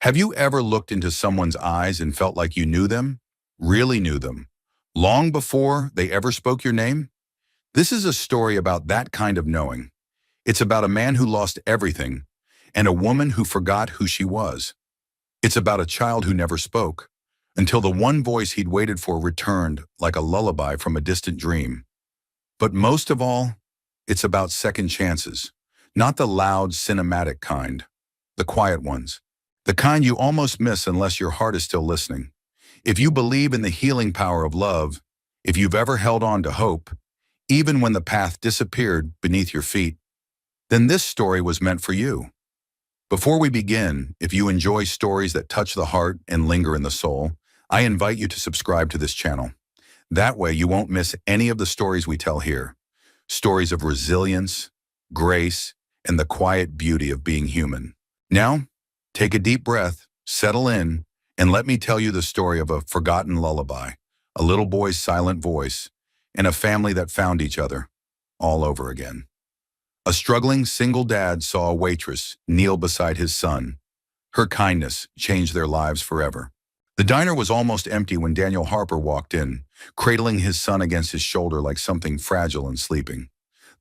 Have you ever looked into someone's eyes and felt like you knew them? Really knew them? Long before they ever spoke your name? This is a story about that kind of knowing. It's about a man who lost everything and a woman who forgot who she was. It's about a child who never spoke until the one voice he'd waited for returned like a lullaby from a distant dream. But most of all, it's about second chances, not the loud, cinematic kind, the quiet ones. The kind you almost miss unless your heart is still listening. If you believe in the healing power of love, if you've ever held on to hope, even when the path disappeared beneath your feet, then this story was meant for you. Before we begin, if you enjoy stories that touch the heart and linger in the soul, I invite you to subscribe to this channel. That way you won't miss any of the stories we tell here. Stories of resilience, grace, and the quiet beauty of being human. Now, take a deep breath, settle in, and let me tell you the story of a forgotten lullaby, a little boy's silent voice, and a family that found each other all over again. A struggling single dad saw a waitress kneel beside his son. Her kindness changed their lives forever. The diner was almost empty when Daniel Harper walked in, cradling his son against his shoulder like something fragile and sleeping.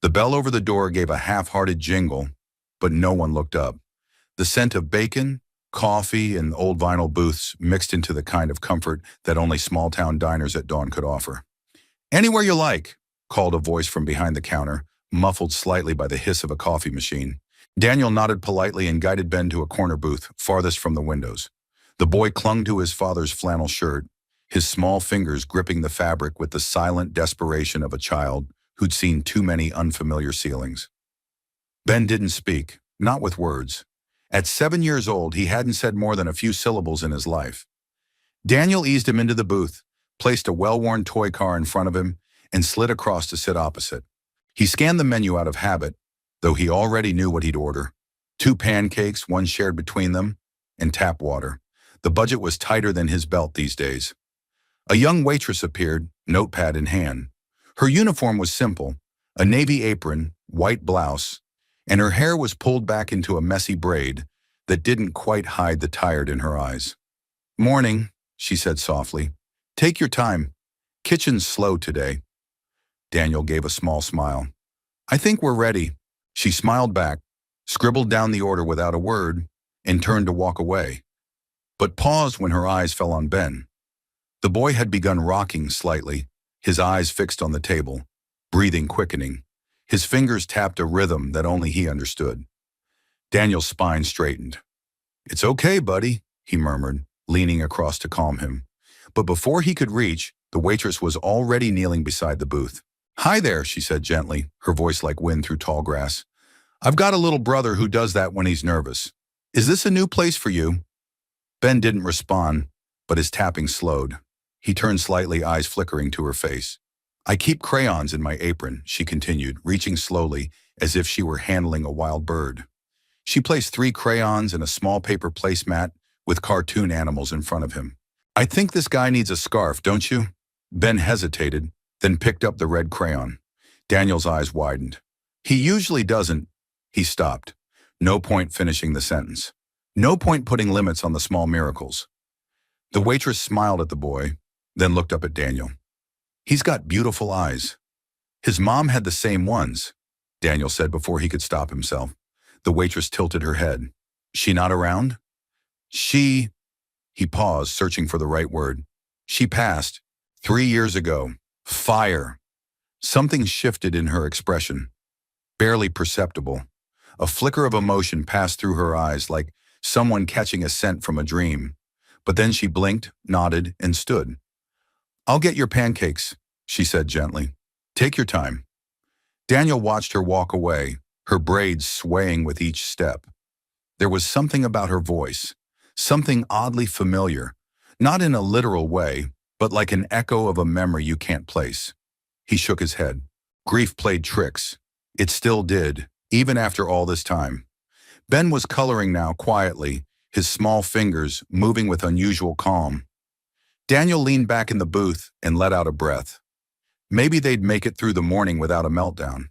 The bell over the door gave a half-hearted jingle, but no one looked up. The scent of bacon, coffee, and old vinyl booths mixed into the kind of comfort that only small-town diners at dawn could offer. "Anywhere you like," called a voice from behind the counter, muffled slightly by the hiss of a coffee machine. Daniel nodded politely and guided Ben to a corner booth farthest from the windows. The boy clung to his father's flannel shirt, his small fingers gripping the fabric with the silent desperation of a child who'd seen too many unfamiliar ceilings. Ben didn't speak, not with words. At 7 years old, he hadn't said more than a few syllables in his life. Daniel eased him into the booth, placed a well-worn toy car in front of him, and slid across to sit opposite. He scanned the menu out of habit, though he already knew what he'd order. 2 pancakes, one shared between them, and tap water. The budget was tighter than his belt these days. A young waitress appeared, notepad in hand. Her uniform was simple, a navy apron, white blouse, and her hair was pulled back into a messy braid that didn't quite hide the tired in her eyes. "Morning," she said softly. "Take your time. Kitchen's slow today." Daniel gave a small smile. "I think we're ready." She smiled back, scribbled down the order without a word, and turned to walk away, but paused when her eyes fell on Ben. The boy had begun rocking slightly, his eyes fixed on the table, breathing quickening. His fingers tapped a rhythm that only he understood. Daniel's spine straightened. "It's okay, buddy," he murmured, leaning across to calm him. But before he could reach, the waitress was already kneeling beside the booth. "Hi there," she said gently, her voice like wind through tall grass. "I've got a little brother who does that when he's nervous. Is this a new place for you?" Ben didn't respond, but his tapping slowed. He turned slightly, eyes flickering to her face. "I keep crayons in my apron," she continued, reaching slowly as if she were handling a wild bird. She placed 3 crayons and a small paper placemat with cartoon animals in front of him. "I think this guy needs a scarf, don't you?" Ben hesitated, then picked up the red crayon. Daniel's eyes widened. "He usually doesn't." He stopped. No point finishing the sentence. No point putting limits on the small miracles. The waitress smiled at the boy, then looked up at Daniel. "He's got beautiful eyes." "His mom had the same ones," Daniel said before he could stop himself. The waitress tilted her head. "She not around?" "She..." He paused, searching for the right word. "She passed 3 years ago. Fire." Something shifted in her expression. Barely perceptible. A flicker of emotion passed through her eyes like someone catching a scent from a dream. But then she blinked, nodded, and stood. "I'll get your pancakes," she said gently. "Take your time." Daniel watched her walk away, her braids swaying with each step. There was something about her voice, something oddly familiar, not in a literal way, but like an echo of a memory you can't place. He shook his head. Grief played tricks. It still did, even after all this time. Ben was coloring now quietly, his small fingers moving with unusual calm. Daniel leaned back in the booth and let out a breath. Maybe they'd make it through the morning without a meltdown.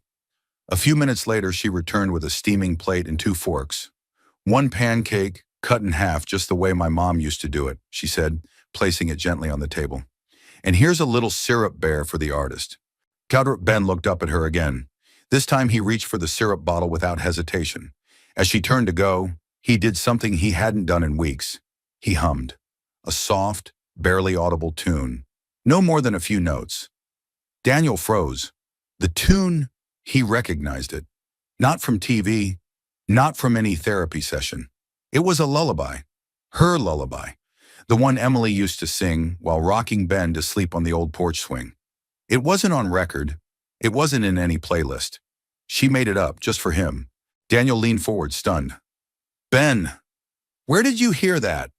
A few minutes later, she returned with a steaming plate and 2 forks. 1 pancake, cut in half just the way my mom used to do it, she said, placing it gently on the table. And here's a little syrup bear for the artist. Ben looked up at her again. This time he reached for the syrup bottle without hesitation. As she turned to go, he did something he hadn't done in weeks. He hummed. A soft, barely audible tune. No more than a few notes. Daniel froze. The tune, he recognized it. Not from TV, not from any therapy session. It was a lullaby. Her lullaby. The one Emily used to sing while rocking Ben to sleep on the old porch swing. It wasn't on record. It wasn't in any playlist. She made it up just for him. Daniel leaned forward, stunned. Ben, where did you hear that?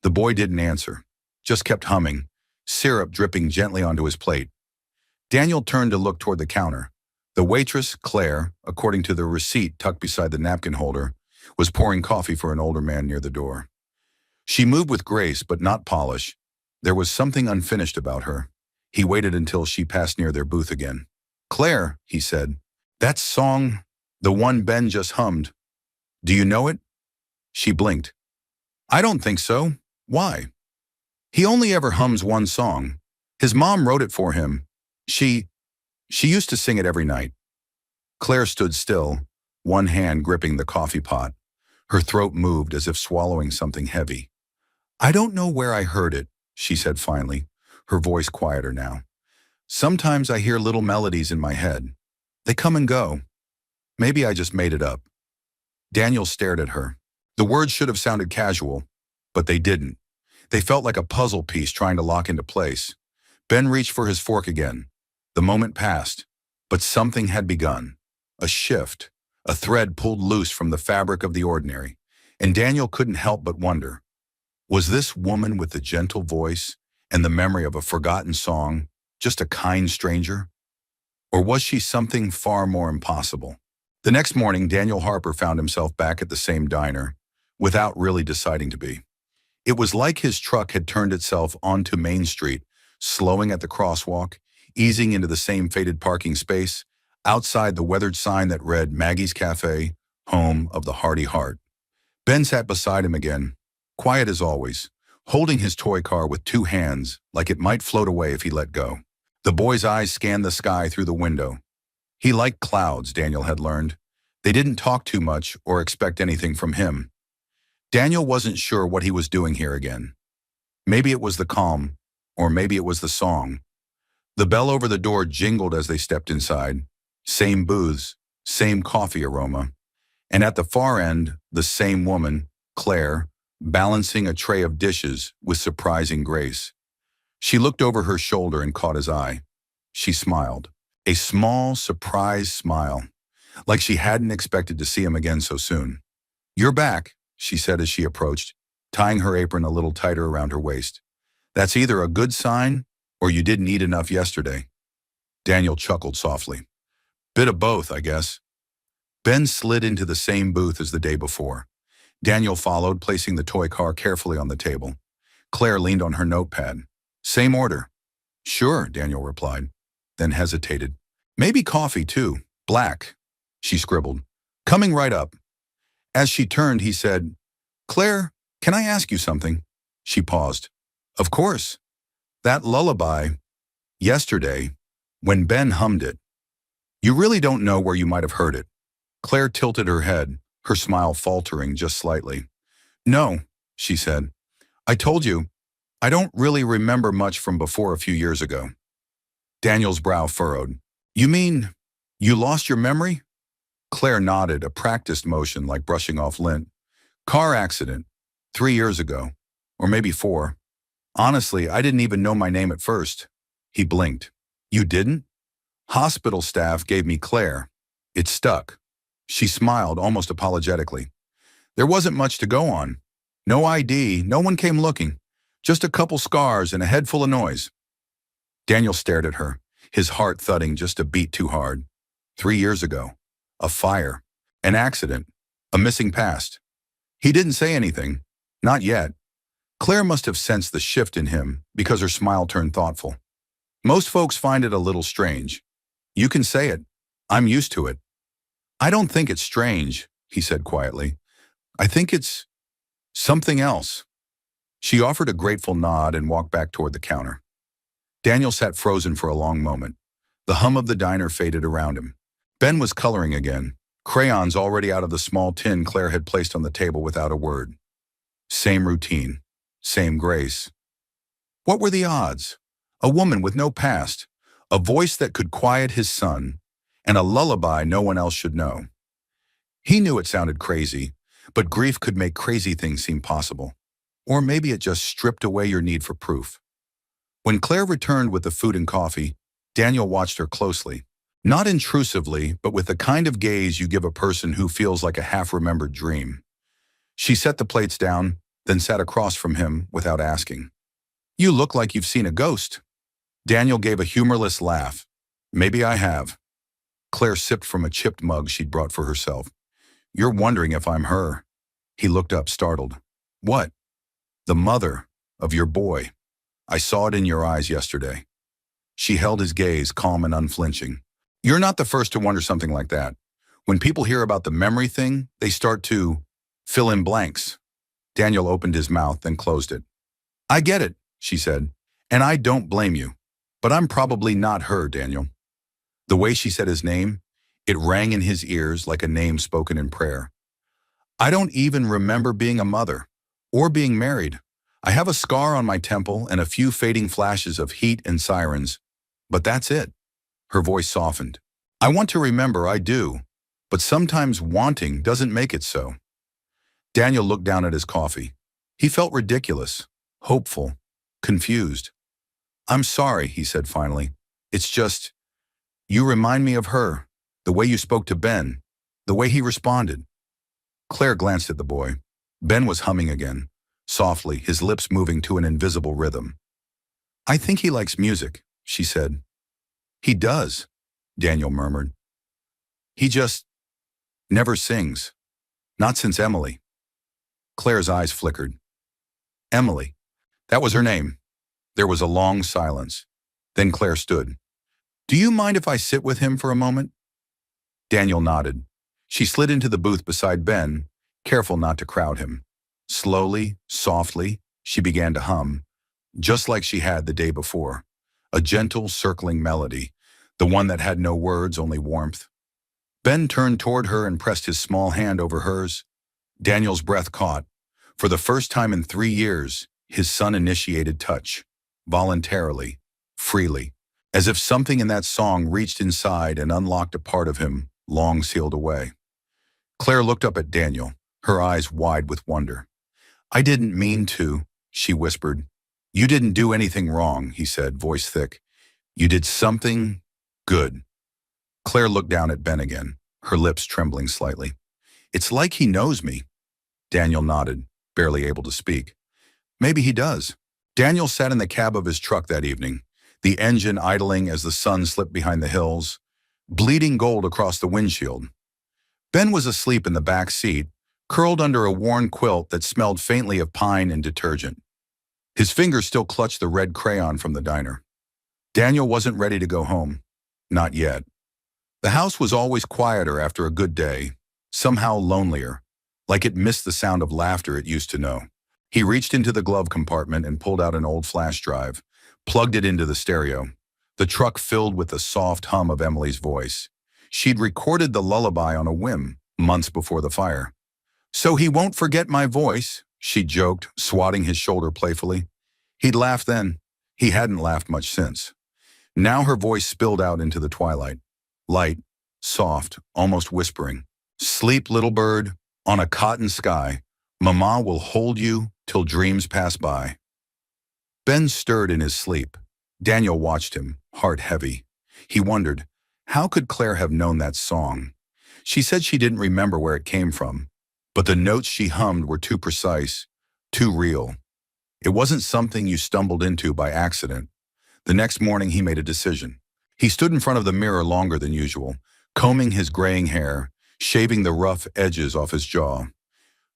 The boy didn't answer, just kept humming, syrup dripping gently onto his plate. Daniel turned to look toward the counter. The waitress, Claire, according to the receipt tucked beside the napkin holder, was pouring coffee for an older man near the door. She moved with grace but not polish. There was something unfinished about her. He waited until she passed near their booth again. Claire, he said, that song, the one Ben just hummed. Do you know it? She blinked. I don't think so. Why? He only ever hums one song. His mom wrote it for him. She used to sing it every night. Claire stood still, one hand gripping the coffee pot. Her throat moved as if swallowing something heavy. I don't know where I heard it, she said finally, her voice quieter now. Sometimes I hear little melodies in my head. They come and go. Maybe I just made it up. Daniel stared at her. The words should have sounded casual, but they didn't. They felt like a puzzle piece trying to lock into place. Ben reached for his fork again. The moment passed, but something had begun. A shift, a thread pulled loose from the fabric of the ordinary, and Daniel couldn't help but wonder. Was this woman with the gentle voice and the memory of a forgotten song just a kind stranger? Or was she something far more impossible? The next morning, Daniel Harper found himself back at the same diner, without really deciding to be. It was like his truck had turned itself onto Main Street, slowing at the crosswalk, easing into the same faded parking space, outside the weathered sign that read Maggie's Cafe, home of the Hearty Heart. Ben sat beside him again, quiet as always, holding his toy car with two hands, like it might float away if he let go. The boy's eyes scanned the sky through the window. He liked clouds, Daniel had learned. They didn't talk too much or expect anything from him. Daniel wasn't sure what he was doing here again. Maybe it was the calm, or maybe it was the song. The bell over the door jingled as they stepped inside. Same booths, same coffee aroma. And at the far end, the same woman, Claire, balancing a tray of dishes with surprising grace. She looked over her shoulder and caught his eye. She smiled. A small, surprised smile, like she hadn't expected to see him again so soon. You're back, she said as she approached, tying her apron a little tighter around her waist. That's either a good sign or you didn't eat enough yesterday. Daniel chuckled softly. Bit of both, I guess. Ben slid into the same booth as the day before. Daniel followed, placing the toy car carefully on the table. Claire leaned on her notepad. Same order. Sure, Daniel replied, then hesitated. Maybe coffee, too. Black, she scribbled. Coming right up. As she turned, he said, Claire, can I ask you something? She paused. Of course. That lullaby, yesterday, when Ben hummed it, you really don't know where you might have heard it. Claire tilted her head, her smile faltering just slightly. No, she said. I told you, I don't really remember much from before a few years ago. Daniel's brow furrowed. You mean, you lost your memory? Claire nodded, a practiced motion like brushing off lint. Car accident, 3 years ago, or maybe 4. Honestly, I didn't even know my name at first. He blinked. You didn't? Hospital staff gave me Claire. It stuck. She smiled almost apologetically. There wasn't much to go on. No ID, no one came looking. Just a couple scars and a head full of noise. Daniel stared at her, his heart thudding just a beat too hard. 3 years ago. A fire. An accident. A missing past. He didn't say anything. Not yet. Claire must have sensed the shift in him because her smile turned thoughtful. Most folks find it a little strange. You can say it. I'm used to it. I don't think it's strange, he said quietly. I think it's Something else. She offered a grateful nod and walked back toward the counter. Daniel sat frozen for a long moment. The hum of the diner faded around him. Ben was coloring again, crayons already out of the small tin Claire had placed on the table without a word. Same routine. Same grace. What were the odds? A woman with no past, a voice that could quiet his son, and a lullaby no one else should know. He knew it sounded crazy, but grief could make crazy things seem possible. Or maybe it just stripped away your need for proof. When Claire returned with the food and coffee, Daniel watched her closely. Not intrusively, but with the kind of gaze you give a person who feels like a half-remembered dream. She set the plates down, then sat across from him without asking. "You look like you've seen a ghost." Daniel gave a humorless laugh. "Maybe I have." Claire sipped from a chipped mug she'd brought for herself. "You're wondering if I'm her." He looked up, startled. "What?" "The mother of your boy. I saw it in your eyes yesterday." She held his gaze, calm and unflinching. "You're not the first to wonder something like that. When people hear about the memory thing, they start to fill in blanks." Daniel opened his mouth, then closed it. "I get it," she said, "and I don't blame you. But I'm probably not her, Daniel." The way she said his name, it rang in his ears like a name spoken in prayer. "I don't even remember being a mother, or being married. I have a scar on my temple and a few fading flashes of heat and sirens, but that's it." Her voice softened. "I want to remember, I do, but sometimes wanting doesn't make it so." Daniel looked down at his coffee. He felt ridiculous, hopeful, confused. "I'm sorry," he said finally. "It's just, you remind me of her, the way you spoke to Ben, the way he responded." Claire glanced at the boy. Ben was humming again, softly, his lips moving to an invisible rhythm. "I think he likes music," she said. "He does," Daniel murmured. "He just never sings. Not since Emily." Claire's eyes flickered. Emily. That was her name. There was a long silence. Then Claire stood. "Do you mind if I sit with him for a moment?" Daniel nodded. She slid into the booth beside Ben, careful not to crowd him. Slowly, softly, she began to hum, just like she had the day before. A gentle, circling melody, the one that had no words, only warmth. Ben turned toward her and pressed his small hand over hers. Daniel's breath caught. For the first time in 3 years, his son initiated touch, voluntarily, freely, as if something in that song reached inside and unlocked a part of him long sealed away. Claire looked up at Daniel, her eyes wide with wonder. "I didn't mean to," she whispered. "You didn't do anything wrong," he said, voice thick. "You did something good." Claire looked down at Ben again, her lips trembling slightly. "It's like he knows me." Daniel nodded, barely able to speak. "Maybe he does." Daniel sat in the cab of his truck that evening, the engine idling as the sun slipped behind the hills, bleeding gold across the windshield. Ben was asleep in the back seat, curled under a worn quilt that smelled faintly of pine and detergent. His fingers still clutched the red crayon from the diner. Daniel wasn't ready to go home. Not yet. The house was always quieter after a good day, somehow lonelier, like it missed the sound of laughter it used to know. He reached into the glove compartment and pulled out an old flash drive, plugged it into the stereo. The truck filled with the soft hum of Emily's voice. She'd recorded the lullaby on a whim, months before the fire. "So he won't forget my voice," she joked, swatting his shoulder playfully. He'd laughed then. He hadn't laughed much since. Now her voice spilled out into the twilight. Light, soft, almost whispering. "Sleep, little bird, on a cotton sky. Mama will hold you till dreams pass by." Ben stirred in his sleep. Daniel watched him, heart heavy. He wondered, how could Claire have known that song? She said she didn't remember where it came from, but the notes she hummed were too precise, too real. It wasn't something you stumbled into by accident. The next morning he made a decision. He stood in front of the mirror longer than usual, combing his graying hair, shaving the rough edges off his jaw.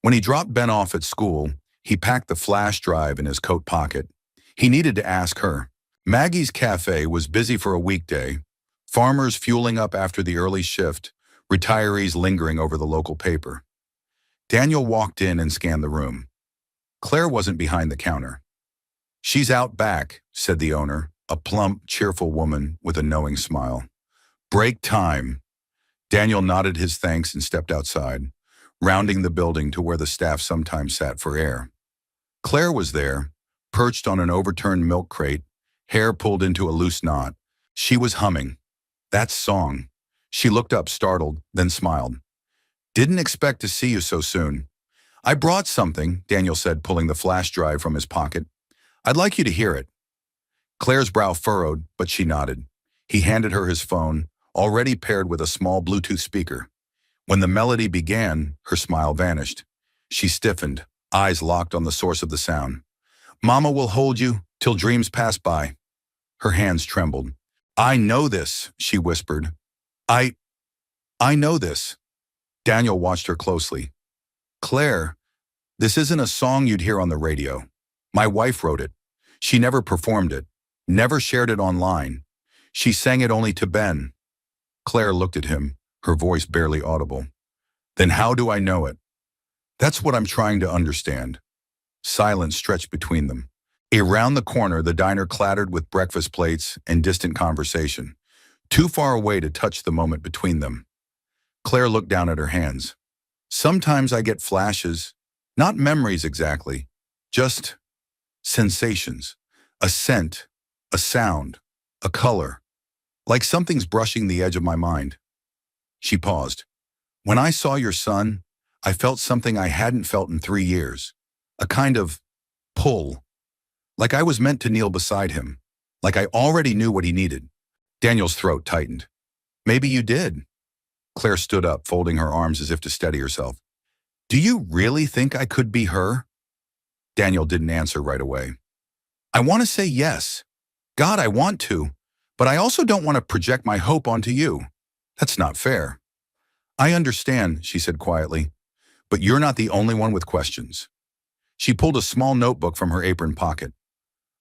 When he dropped Ben off at school, he packed the flash drive in his coat pocket. He needed to ask her. Maggie's cafe was busy for a weekday, farmers fueling up after the early shift, retirees lingering over the local paper. Daniel walked in and scanned the room. Claire wasn't behind the counter. "She's out back," said the owner, a plump, cheerful woman with a knowing smile. "Break time." Daniel nodded his thanks and stepped outside, rounding the building to where the staff sometimes sat for air. Claire was there, perched on an overturned milk crate, hair pulled into a loose knot. She was humming. That song. She looked up, startled, then smiled. "Didn't expect to see you so soon." "I brought something," Daniel said, pulling the flash drive from his pocket. "I'd like you to hear it." Claire's brow furrowed, but she nodded. He handed her his phone, already paired with a small Bluetooth speaker. When the melody began, her smile vanished. She stiffened, eyes locked on the source of the sound. "Mama will hold you till dreams pass by." Her hands trembled. "I know this," she whispered. I know this." Daniel watched her closely. "Claire, this isn't a song you'd hear on the radio. My wife wrote it. She never performed it, never shared it online. She sang it only to Ben." Claire looked at him, her voice barely audible. "Then how do I know it?" "That's what I'm trying to understand." Silence stretched between them. Around the corner, the diner clattered with breakfast plates and distant conversation, too far away to touch the moment between them. Claire looked down at her hands. "Sometimes I get flashes, not memories exactly, just sensations. A scent, a sound, a color, like something's brushing the edge of my mind." She paused. "When I saw your son, I felt something I hadn't felt in 3 years. A kind of pull. Like I was meant to kneel beside him. Like I already knew what he needed." Daniel's throat tightened. "Maybe you did." Claire stood up, folding her arms as if to steady herself. "Do you really think I could be her?" Daniel didn't answer right away. "I want to say yes. God, I want to. But I also don't want to project my hope onto you. That's not fair." "I understand," she said quietly. "But you're not the only one with questions." She pulled a small notebook from her apron pocket.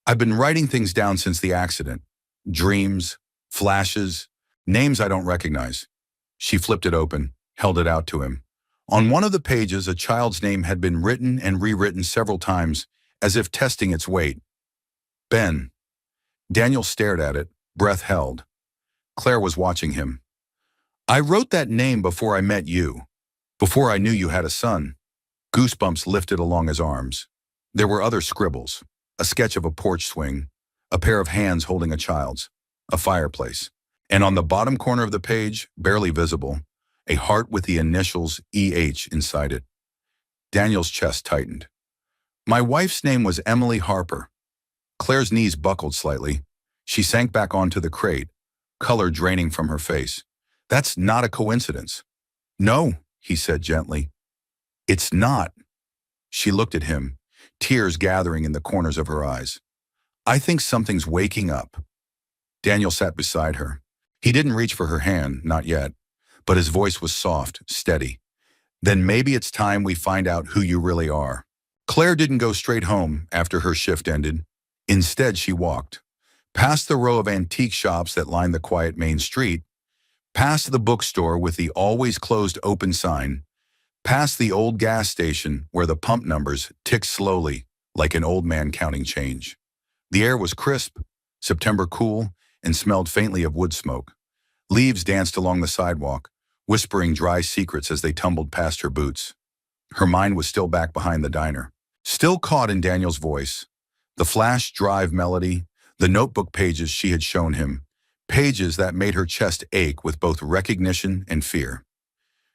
"I've been writing things down since the accident. Dreams, flashes, names I don't recognize." She flipped it open, held it out to him. On one of the pages, a child's name had been written and rewritten several times, as if testing its weight. Ben. Daniel stared at it, breath held. Claire was watching him. "I wrote that name before I met you, before I knew you had a son." Goosebumps lifted along his arms. There were other scribbles, a sketch of a porch swing, a pair of hands holding a child's, a fireplace, and on the bottom corner of the page, barely visible, a heart with the initials EH inside it. Daniel's chest tightened. "My wife's name was Emily Harper." Claire's knees buckled slightly. She sank back onto the crate, color draining from her face. "That's not a coincidence." "No," he said gently. "It's not." She looked at him, tears gathering in the corners of her eyes. "I think something's waking up." Daniel sat beside her. He didn't reach for her hand, not yet, but his voice was soft, steady. "Then maybe it's time we find out who you really are." Claire didn't go straight home after her shift ended. Instead, she walked, past the row of antique shops that lined the quiet main street, past the bookstore with the always closed open sign, past the old gas station where the pump numbers ticked slowly like an old man counting change. The air was crisp, September cool, and smelled faintly of wood smoke. Leaves danced along the sidewalk, whispering dry secrets as they tumbled past her boots. Her mind was still back behind the diner, still caught in Daniel's voice. The flash drive melody, the notebook pages she had shown him, pages that made her chest ache with both recognition and fear.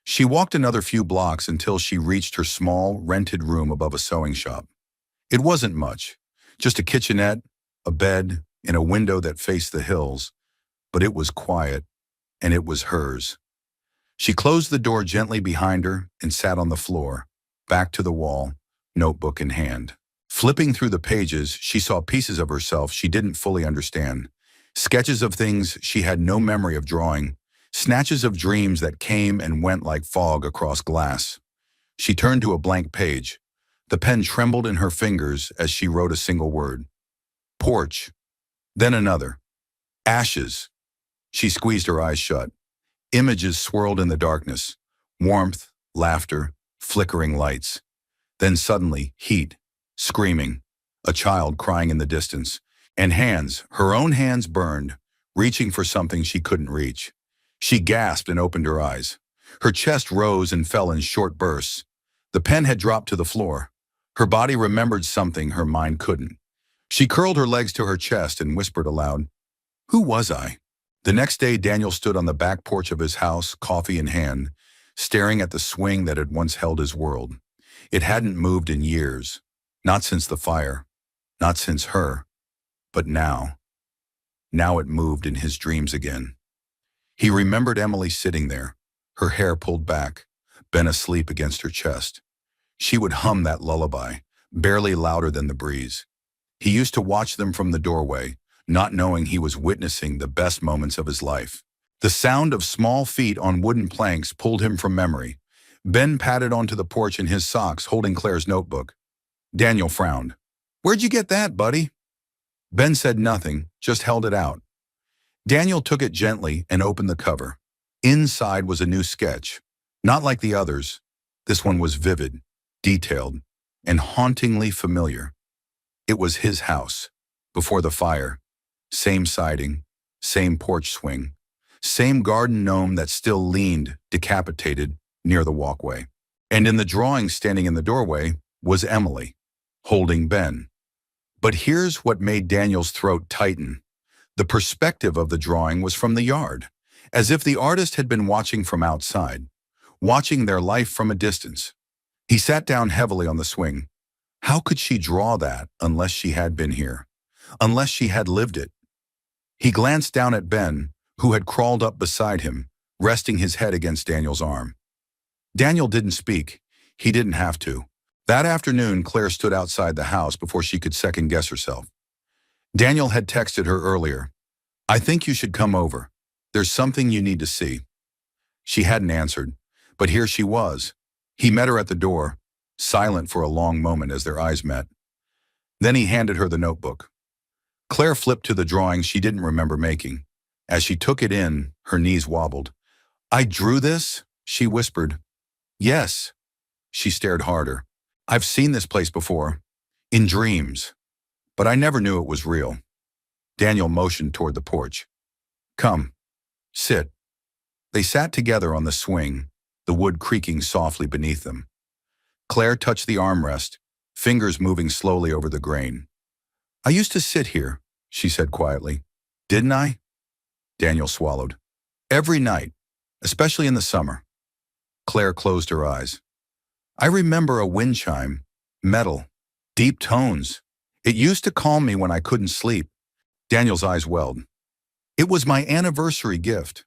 She walked another few blocks until she reached her small, rented room above a sewing shop. It wasn't much, just a kitchenette, a bed, and a window that faced the hills, but it was quiet, and it was hers. She closed the door gently behind her and sat on the floor, back to the wall, notebook in hand. Flipping through the pages, she saw pieces of herself she didn't fully understand, sketches of things she had no memory of drawing, snatches of dreams that came and went like fog across glass. She turned to a blank page. The pen trembled in her fingers as she wrote a single word. Porch. Then another. Ashes. She squeezed her eyes shut. Images swirled in the darkness. Warmth, laughter, flickering lights. Then suddenly, heat. screaming, a child crying in the distance, and hands, her own hands burned, reaching for something she couldn't reach. She gasped and opened her eyes. Her chest rose and fell in short bursts. The pen had dropped to the floor. Her body remembered something her mind couldn't. She curled her legs to her chest and whispered aloud, "Who was I?" The next day, Daniel stood on the back porch of his house, coffee in hand, staring at the swing that had once held his world. It hadn't moved in years, not since the fire, not since her, but now. Now it moved in his dreams again. He remembered Emily sitting there, her hair pulled back, Ben asleep against her chest. She would hum that lullaby, barely louder than the breeze. He used to watch them from the doorway, not knowing he was witnessing the best moments of his life. The sound of small feet on wooden planks pulled him from memory. Ben padded onto the porch in his socks, holding Claire's notebook. Daniel frowned. "Where'd you get that, buddy?" Ben said nothing, just held it out. Daniel took it gently and opened the cover. Inside was a new sketch. Not like the others. This one was vivid, detailed, and hauntingly familiar. It was his house, before the fire. Same siding, same porch swing, same garden gnome that still leaned, decapitated, near the walkway. And in the drawing standing in the doorway was Emily, holding Ben. But here's what made Daniel's throat tighten. The perspective of the drawing was from the yard, as if the artist had been watching from outside, watching their life from a distance. He sat down heavily on the swing. How could she draw that unless she had been here, unless she had lived it? He glanced down at Ben, who had crawled up beside him, resting his head against Daniel's arm. Daniel didn't speak. He didn't have to. That afternoon, Claire stood outside the house before she could second-guess herself. Daniel had texted her earlier. "I think you should come over. There's something you need to see." She hadn't answered, but here she was. He met her at the door, silent for a long moment as their eyes met. Then he handed her the notebook. Claire flipped to the drawing she didn't remember making. As she took it in, her knees wobbled. "I drew this?" she whispered. "Yes." She stared harder. "I've seen this place before, in dreams, but I never knew it was real." Daniel motioned toward the porch. "Come, sit." They sat together on the swing, the wood creaking softly beneath them. Claire touched the armrest, fingers moving slowly over the grain. "I used to sit here," she said quietly. "Didn't I?" Daniel swallowed. "Every night, especially in the summer." Claire closed her eyes. "I remember a wind chime, metal, deep tones. It used to calm me when I couldn't sleep." Daniel's eyes welled. "It was my anniversary gift.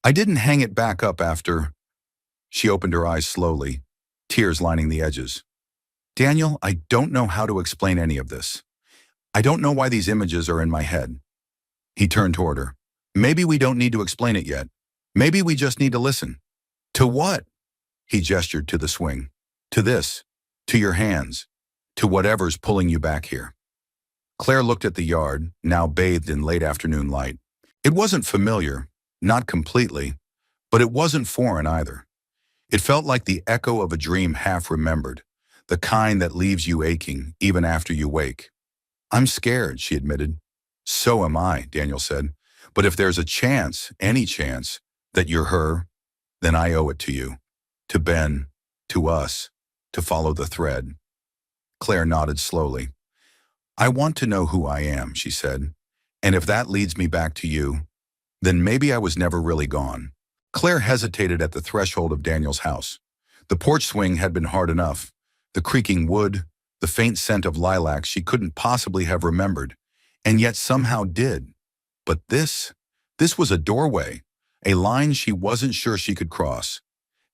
I didn't hang it back up after." She opened her eyes slowly, tears lining the edges. "Daniel, I don't know how to explain any of this. I don't know why these images are in my head." He turned toward her. "Maybe we don't need to explain it yet. Maybe we just need to listen." "To what?" He gestured to the swing. "To this. To your hands. To whatever's pulling you back here." Claire looked at the yard, now bathed in late afternoon light. It wasn't familiar, not completely, but it wasn't foreign either. It felt like the echo of a dream half remembered, the kind that leaves you aching even after you wake. "I'm scared," she admitted. "So am I," Daniel said. "But if there's a chance, any chance, that you're her, then I owe it to you, to Ben, to us, to follow the thread." Claire nodded slowly. "I want to know who I am," she said. "And if that leads me back to you, then maybe I was never really gone." Claire hesitated at the threshold of Daniel's house. The porch swing had been hard enough. The creaking wood, the faint scent of lilac she couldn't possibly have remembered, and yet somehow did. But this was a doorway, a line she wasn't sure she could cross.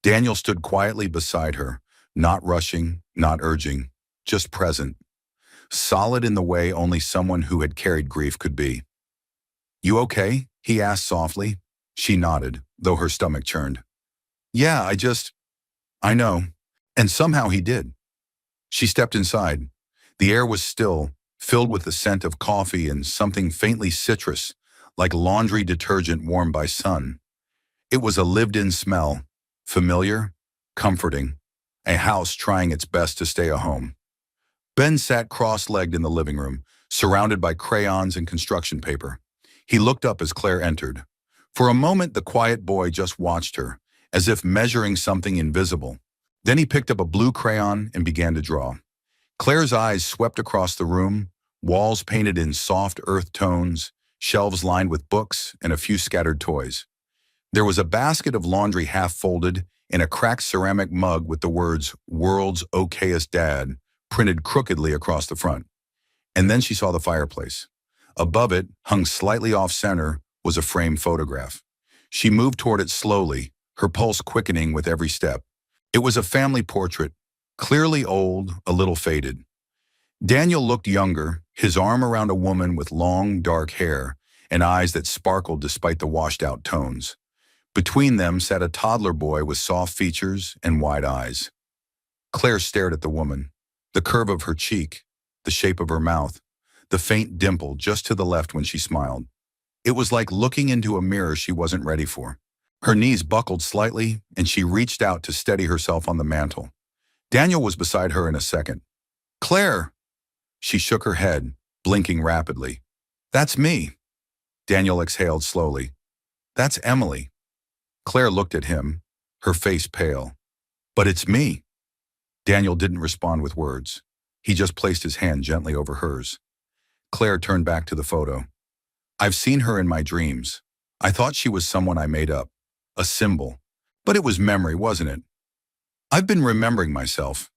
Daniel stood quietly beside her, not rushing, not urging, just present. Solid in the way only someone who had carried grief could be. "You okay?" he asked softly. She nodded, though her stomach churned. "Yeah, I know." And somehow he did. She stepped inside. The air was still, filled with the scent of coffee and something faintly citrus, like laundry detergent warmed by sun. It was a lived-in smell, familiar, comforting, a house trying its best to stay a home. Ben sat cross-legged in the living room, surrounded by crayons and construction paper. He looked up as Claire entered. For a moment, the quiet boy just watched her, as if measuring something invisible. Then he picked up a blue crayon and began to draw. Claire's eyes swept across the room, walls painted in soft earth tones, shelves lined with books, and a few scattered toys. There was a basket of laundry half-folded and a cracked ceramic mug with the words, "World's Okayest Dad," printed crookedly across the front. And then she saw the fireplace. Above it, hung slightly off-center, was a framed photograph. She moved toward it slowly, her pulse quickening with every step. It was a family portrait, clearly old, a little faded. Daniel looked younger, his arm around a woman with long, dark hair and eyes that sparkled despite the washed-out tones. Between them sat a toddler boy with soft features and wide eyes. Claire stared at the woman, the curve of her cheek, the shape of her mouth, the faint dimple just to the left when she smiled. It was like looking into a mirror she wasn't ready for. Her knees buckled slightly, and she reached out to steady herself on the mantel. Daniel was beside her in a second. "Claire!" She shook her head, blinking rapidly. "That's me." Daniel exhaled slowly. "That's Emily." Claire looked at him, her face pale. "But it's me." Daniel didn't respond with words. He just placed his hand gently over hers. Claire turned back to the photo. "I've seen her in my dreams. I thought she was someone I made up, a symbol. But it was memory, wasn't it? I've been remembering myself."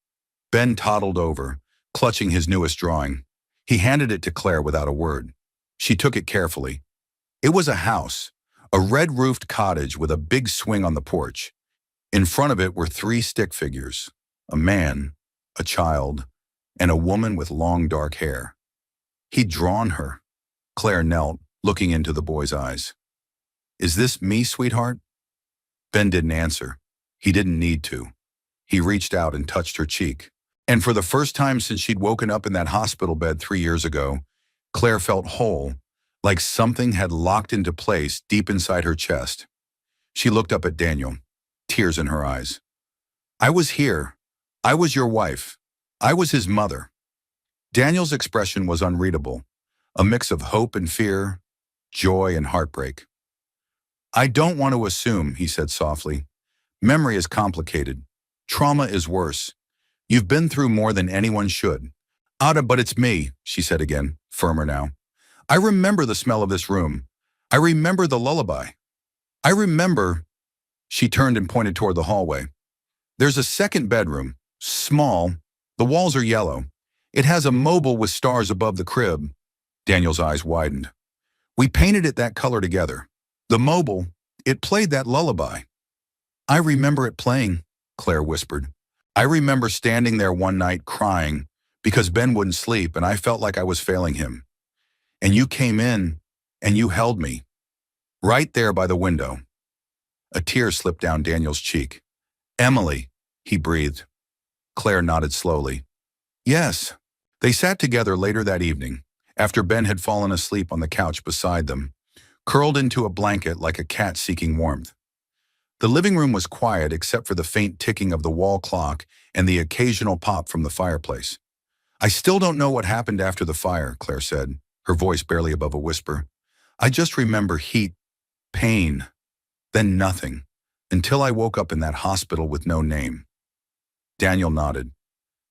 Ben toddled over, clutching his newest drawing. He handed it to Claire without a word. She took it carefully. It was a house, a red-roofed cottage with a big swing on the porch. In front of it were three stick figures, a man, a child, and a woman with long dark hair. He'd drawn her. Claire knelt, looking into the boy's eyes. "Is this me, sweetheart?" Ben didn't answer. He didn't need to. He reached out and touched her cheek. And for the first time since she'd woken up in that hospital bed 3 years ago, Claire felt whole, like something had locked into place deep inside her chest. She looked up at Daniel, tears in her eyes. "I was here. I was your wife. I was his mother." Daniel's expression was unreadable, a mix of hope and fear, joy and heartbreak. "I don't want to assume," he said softly. "Memory is complicated. Trauma is worse. You've been through more than anyone should." "Ada, but it's me," she said again, firmer now. "I remember the smell of this room. I remember the lullaby. I remember—" She turned and pointed toward the hallway. "There's a second bedroom, small. The walls are yellow. It has a mobile with stars above the crib." Daniel's eyes widened. "We painted it that color together. The mobile, it played that lullaby." "I remember it playing," Claire whispered. "I remember standing there one night crying because Ben wouldn't sleep and I felt like I was failing him. And you came in and you held me, right there by the window." A tear slipped down Daniel's cheek. "Emily," he breathed. Claire nodded slowly. "Yes." They sat together later that evening, after Ben had fallen asleep on the couch beside them, curled into a blanket like a cat seeking warmth. The living room was quiet except for the faint ticking of the wall clock and the occasional pop from the fireplace. "I still don't know what happened after the fire," Claire said, her voice barely above a whisper. "I just remember heat, pain, then nothing, until I woke up in that hospital with no name." Daniel nodded.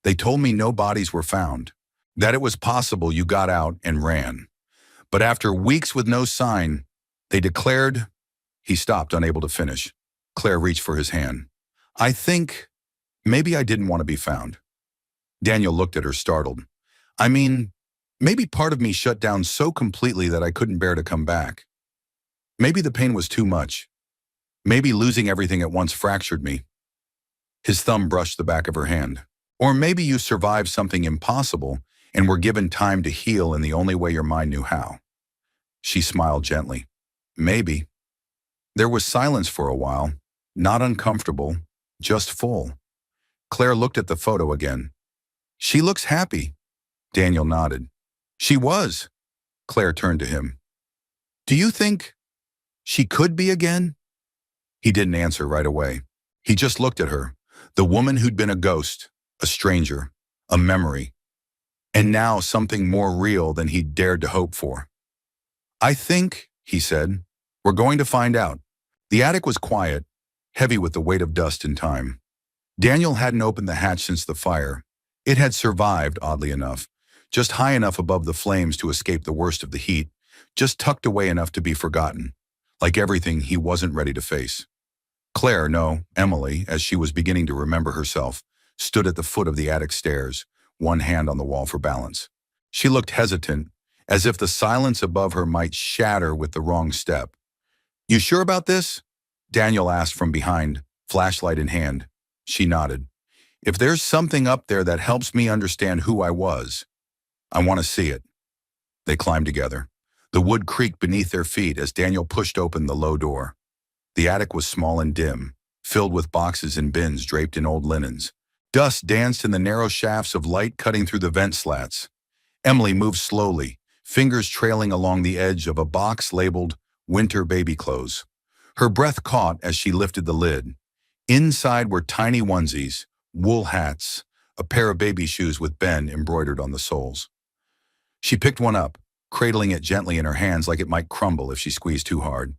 "They told me no bodies were found, that it was possible you got out and ran. But after weeks with no sign, they declared—" He stopped, unable to finish. Claire reached for his hand. "I think maybe I didn't want to be found." Daniel looked at her, startled. "I mean, maybe part of me shut down so completely that I couldn't bear to come back. Maybe the pain was too much. Maybe losing everything at once fractured me." His thumb brushed the back of her hand. "Or maybe you survived something impossible and were given time to heal in the only way your mind knew how." She smiled gently. "Maybe." There was silence for a while, not uncomfortable, just full. Claire looked at the photo again. "She looks happy." Daniel nodded. "She was." Claire turned to him. "Do you think she could be again?" He didn't answer right away. He just looked at her, the woman who'd been a ghost, a stranger, a memory. And now something more real than he'd dared to hope for. "I think," he said, "we're going to find out." The attic was quiet, heavy with the weight of dust and time. Daniel hadn't opened the hatch since the fire. It had survived, oddly enough, just high enough above the flames to escape the worst of the heat, just tucked away enough to be forgotten, like everything he wasn't ready to face. Claire, no, Emily, as she was beginning to remember herself, stood at the foot of the attic stairs, one hand on the wall for balance. She looked hesitant, as if the silence above her might shatter with the wrong step. "You sure about this?" Daniel asked from behind, flashlight in hand. She nodded. "If there's something up there that helps me understand who I was, I want to see it." They climbed together. The wood creaked beneath their feet as Daniel pushed open the low door. The attic was small and dim, filled with boxes and bins draped in old linens. Dust danced in the narrow shafts of light cutting through the vent slats. Emily moved slowly, fingers trailing along the edge of a box labeled "Winter Baby Clothes." Her breath caught as she lifted the lid. Inside were tiny onesies, wool hats, a pair of baby shoes with Ben embroidered on the soles. She picked one up, cradling it gently in her hands like it might crumble if she squeezed too hard.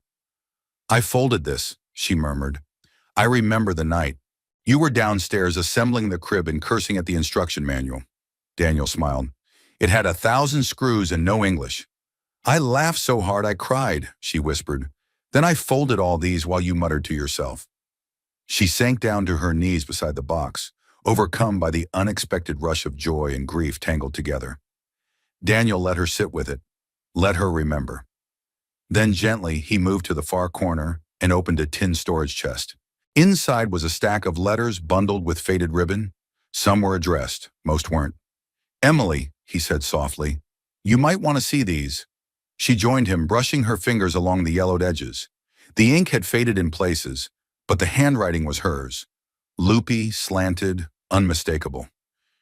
"I folded this," she murmured. "I remember the night. You were downstairs assembling the crib and cursing at the instruction manual." Daniel smiled. "It had 1,000 screws and no English. I laughed so hard I cried," she whispered. "Then I folded all these while you muttered to yourself." She sank down to her knees beside the box, overcome by the unexpected rush of joy and grief tangled together. Daniel let her sit with it, let her remember. Then gently he moved to the far corner and opened a tin storage chest. Inside was a stack of letters bundled with faded ribbon. Some were addressed, most weren't. "Emily," he said softly, "you might want to see these." She joined him, brushing her fingers along the yellowed edges. The ink had faded in places, but the handwriting was hers. Loopy, slanted, unmistakable.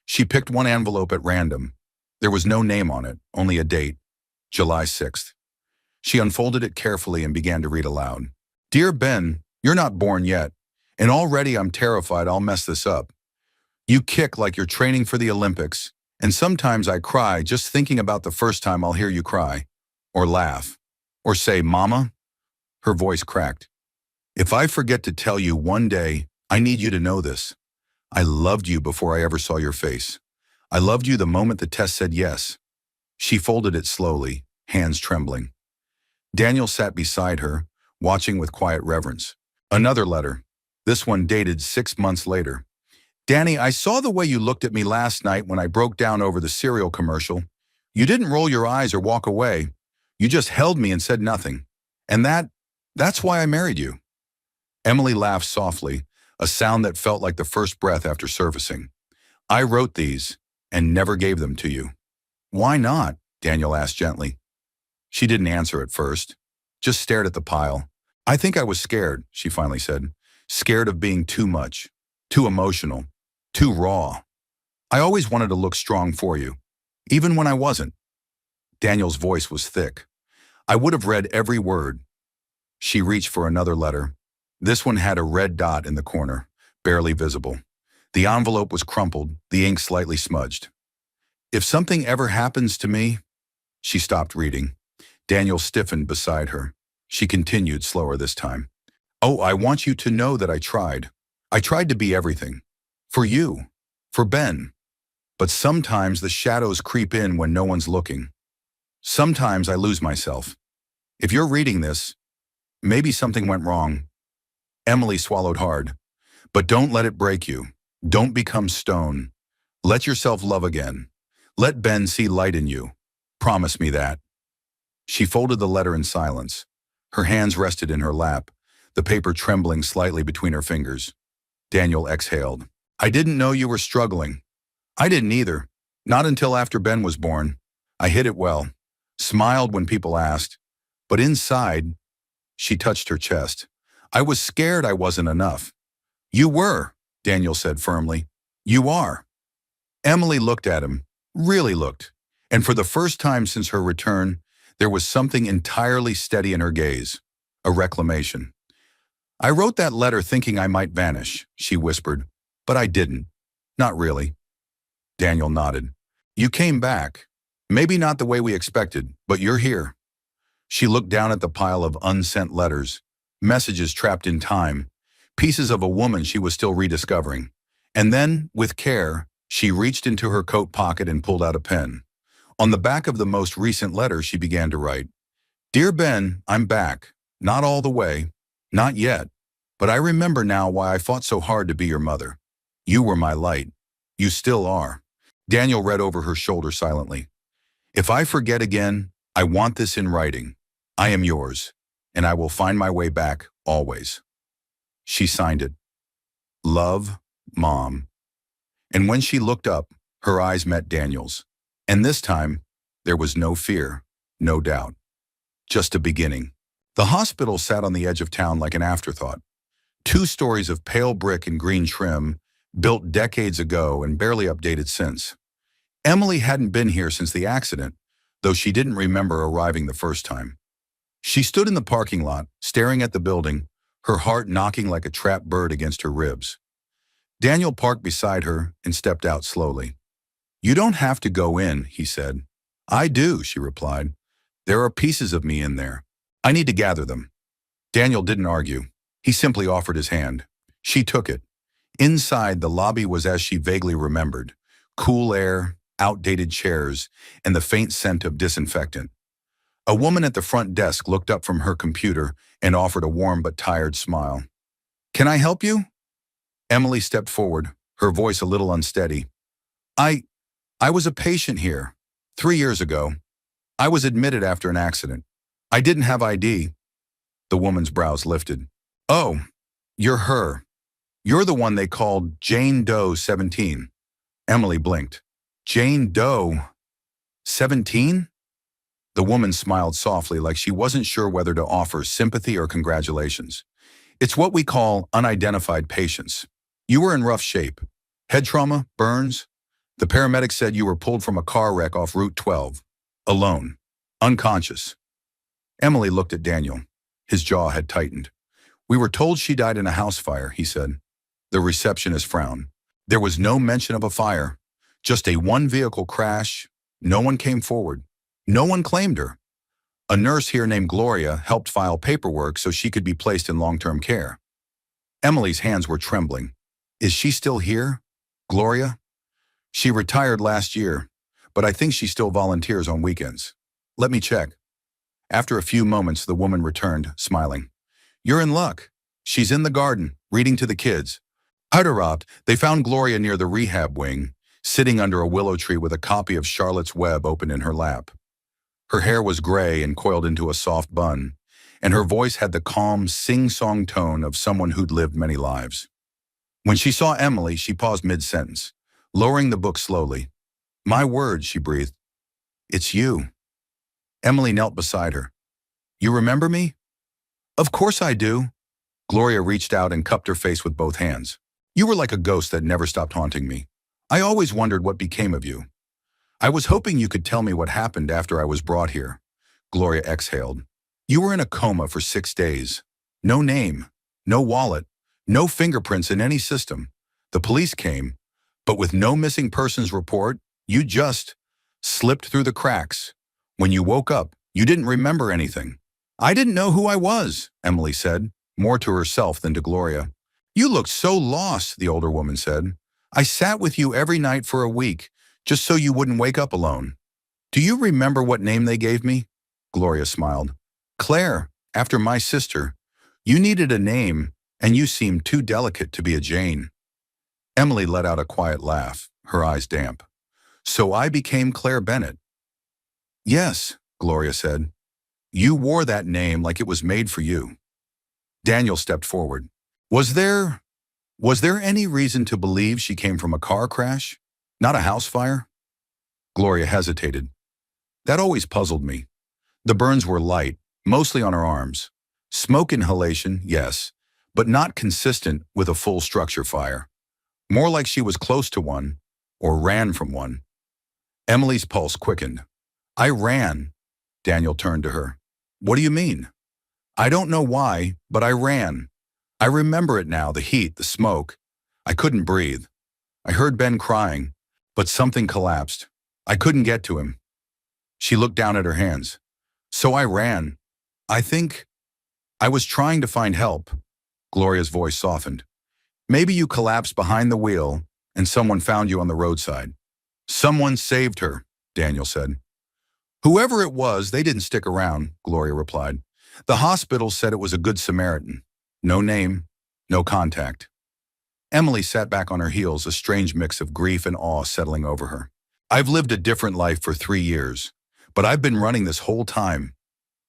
She picked one envelope at random. There was no name on it, only a date, July 6th. She unfolded it carefully and began to read aloud. "Dear Ben, you're not born yet, and already I'm terrified I'll mess this up. You kick like you're training for the Olympics, and sometimes I cry just thinking about the first time I'll hear you cry, or laugh, or say, 'Mama?'" Her voice cracked. "If I forget to tell you one day, I need you to know this. I loved you before I ever saw your face. I loved you the moment the test said yes." She folded it slowly, hands trembling. Daniel sat beside her, watching with quiet reverence. Another letter, this one dated 6 months later. "Danny, I saw the way you looked at me last night when I broke down over the cereal commercial. You didn't roll your eyes or walk away. You just held me and said nothing. And that's why I married you." Emily laughed softly, a sound that felt like the first breath after surfacing. "I wrote these and never gave them to you." "Why not?" Daniel asked gently. She didn't answer at first, just stared at the pile. "I think I was scared," she finally said. "Scared of being too much, too emotional, too raw. I always wanted to look strong for you, even when I wasn't." Daniel's voice was thick. "I would have read every word." She reached for another letter. This one had a red dot in the corner, barely visible. The envelope was crumpled, the ink slightly smudged. "If something ever happens to me—" She stopped reading. Daniel stiffened beside her. She continued, slower this time. "Oh, I want you to know that I tried. I tried to be everything. For you. For Ben. But sometimes the shadows creep in when no one's looking. Sometimes I lose myself. If you're reading this, maybe something went wrong." Emily swallowed hard. "But don't let it break you. Don't become stone. Let yourself love again. Let Ben see light in you. Promise me that." She folded the letter in silence. Her hands rested in her lap, the paper trembling slightly between her fingers. Daniel exhaled. "I didn't know you were struggling." "I didn't either. Not until after Ben was born. I hid it well. Smiled when people asked. But inside," she touched her chest, "I was scared I wasn't enough." "You were," Daniel said firmly. "You are." Emily looked at him, really looked, and for the first time since her return, there was something entirely steady in her gaze, a reclamation. "I wrote that letter thinking I might vanish," she whispered, "but I didn't. Not really." Daniel nodded. You came back. Maybe not the way we expected, but you're here. She looked down at the pile of unsent letters, messages trapped in time, pieces of a woman she was still rediscovering. And then, with care, she reached into her coat pocket and pulled out a pen. On the back of the most recent letter, she began to write, "Dear Ben, I'm back. Not all the way. Not yet. But I remember now why I fought so hard to be your mother. You were my light. You still are." Daniel read over her shoulder silently. "If I forget again, I want this in writing. I am yours, and I will find my way back, always." She signed it. Love, Mom. And when she looked up, her eyes met Daniel's. And this time, there was no fear, no doubt. Just a beginning. The hospital sat on the edge of town like an afterthought. 2 stories of pale brick and green trim, built decades ago and barely updated since. Emily hadn't been here since the accident, though she didn't remember arriving the first time. She stood in the parking lot, staring at the building, her heart knocking like a trapped bird against her ribs. Daniel parked beside her and stepped out slowly. "You don't have to go in," he said. "I do," she replied. "There are pieces of me in there. I need to gather them." Daniel didn't argue. He simply offered his hand. She took it. Inside, the lobby was as she vaguely remembered. Cool air, outdated chairs, and the faint scent of disinfectant. A woman at the front desk looked up from her computer and offered a warm but tired smile. "Can I help you?" Emily stepped forward, her voice a little unsteady. I was a patient here 3 years ago. I was admitted after an accident. I didn't have ID." The woman's brows lifted. "Oh, you're her. You're the one they called Jane Doe 17. Emily blinked. "Jane Doe 17? The woman smiled softly, like she wasn't sure whether to offer sympathy or congratulations. "It's what we call unidentified patients. You were in rough shape. Head trauma, burns. The paramedics said you were pulled from a car wreck off Route 12. Alone. Unconscious." Emily looked at Daniel. His jaw had tightened. "We were told she died in a house fire," he said. The receptionist frowned. There was no mention of a fire. Just a one-vehicle crash. No one came forward. No one claimed her. A nurse here named Gloria helped file paperwork so she could be placed in long-term care. Emily's hands were trembling. "Is she still here? Gloria?" "She retired last year, but I think she still volunteers on weekends. Let me check." After a few moments, the woman returned, smiling. "You're in luck. She's in the garden, reading to the kids." Hudderapt, they found Gloria near the rehab wing, sitting under a willow tree with a copy of Charlotte's Web open in her lap. Her hair was gray and coiled into a soft bun, and her voice had the calm, sing-song tone of someone who'd lived many lives. When she saw Emily, she paused mid-sentence, lowering the book slowly. "My word," she breathed. "It's you." Emily knelt beside her. "You remember me?" "Of course I do." Gloria reached out and cupped her face with both hands. "You were like a ghost that never stopped haunting me. I always wondered what became of you." "I was hoping you could tell me what happened after I was brought here." Gloria exhaled. "You were in a coma for 6 days. No name, no wallet, no fingerprints in any system. The police came, but with no missing persons report, you just slipped through the cracks. When you woke up, you didn't remember anything." "I didn't know who I was," Emily said, more to herself than to Gloria. "You looked so lost," the older woman said. "I sat with you every night for a week, just so you wouldn't wake up alone." "Do you remember what name they gave me?" Gloria smiled. "Claire, after my sister. You needed a name, and you seemed too delicate to be a Jane." Emily let out a quiet laugh, her eyes damp. "So I became Claire Bennett." "Yes," Gloria said. "You wore that name like it was made for you." Daniel stepped forward. Was there any reason to believe she came from a car crash? Not a house fire?" Gloria hesitated. "That always puzzled me. The burns were light, mostly on her arms. Smoke inhalation, yes, but not consistent with a full structure fire. More like she was close to one, or ran from one." Emily's pulse quickened. "I ran." Daniel turned to her. "What do you mean?" "I don't know why, but I ran. I remember it now, the heat, the smoke. I couldn't breathe. I heard Ben crying, but something collapsed. I couldn't get to him. She looked down at her hands. So I ran. I think I was trying to find help. Gloria's voice softened. Maybe you collapsed behind the wheel and someone found you on the roadside. Someone saved her, Daniel said. Whoever it was, they didn't stick around, Gloria replied. The hospital said it was a good Samaritan. No name, no contact. Emily sat back on her heels, a strange mix of grief and awe settling over her. I've lived a different life for 3 years, but I've been running this whole time.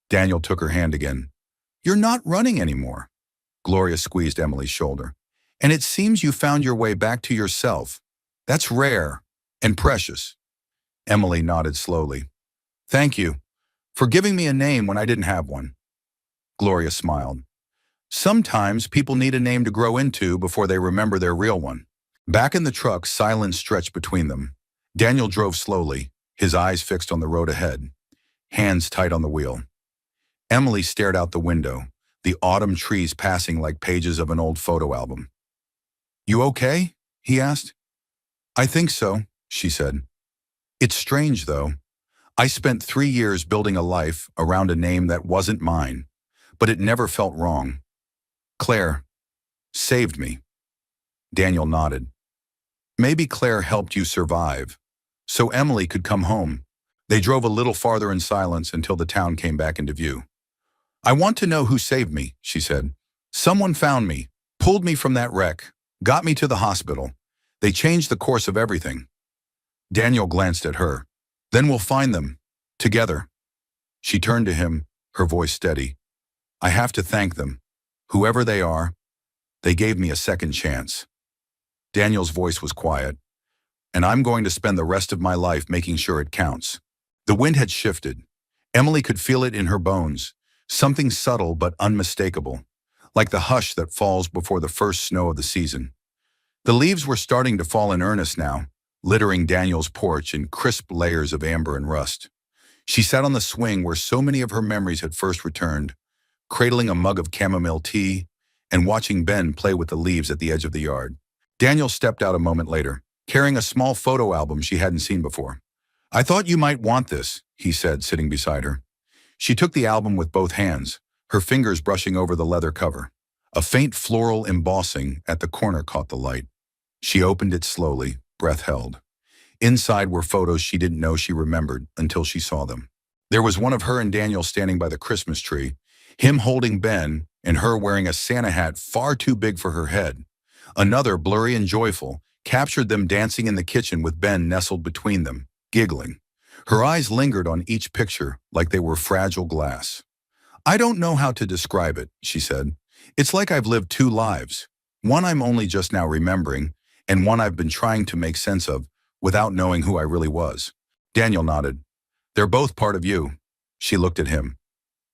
Daniel took her hand again. You're not running anymore. Gloria squeezed Emily's shoulder. And it seems you found your way back to yourself. That's rare and precious. Emily nodded slowly. Thank you for giving me a name when I didn't have one. Gloria smiled. Sometimes people need a name to grow into before they remember their real one. Back in the truck, silence stretched between them. Daniel drove slowly, his eyes fixed on the road ahead, hands tight on the wheel. Emily stared out the window, the autumn trees passing like pages of an old photo album. You okay? He asked. I think so, she said. It's strange, though. I spent 3 years building a life around a name that wasn't mine, but it never felt wrong. Claire saved me. Daniel nodded. Maybe Claire helped you survive, so Emily could come home. They drove a little farther in silence until the town came back into view. I want to know who saved me, she said. Someone found me, pulled me from that wreck, got me to the hospital. They changed the course of everything. Daniel glanced at her. Then we'll find them, together. She turned to him, her voice steady. I have to thank them. Whoever they are, they gave me a second chance. Daniel's voice was quiet. And I'm going to spend the rest of my life making sure it counts. The wind had shifted. Emily could feel it in her bones, something subtle but unmistakable, like the hush that falls before the first snow of the season. The leaves were starting to fall in earnest now, littering Daniel's porch in crisp layers of amber and rust. She sat on the swing where so many of her memories had first returned, cradling a mug of chamomile tea and watching Ben play with the leaves at the edge of the yard. Daniel stepped out a moment later, carrying a small photo album she hadn't seen before. I thought you might want this, he said, sitting beside her. She took the album with both hands, her fingers brushing over the leather cover. A faint floral embossing at the corner caught the light. She opened it slowly, breath held. Inside were photos she didn't know she remembered until she saw them. There was one of her and Daniel standing by the Christmas tree, him holding Ben and her wearing a Santa hat far too big for her head. Another, blurry and joyful, captured them dancing in the kitchen with Ben nestled between them, giggling. Her eyes lingered on each picture like they were fragile glass. I don't know how to describe it, she said. It's like I've lived 2 lives. One I'm only just now remembering, and one I've been trying to make sense of without knowing who I really was. Daniel nodded. They're both part of you. She looked at him.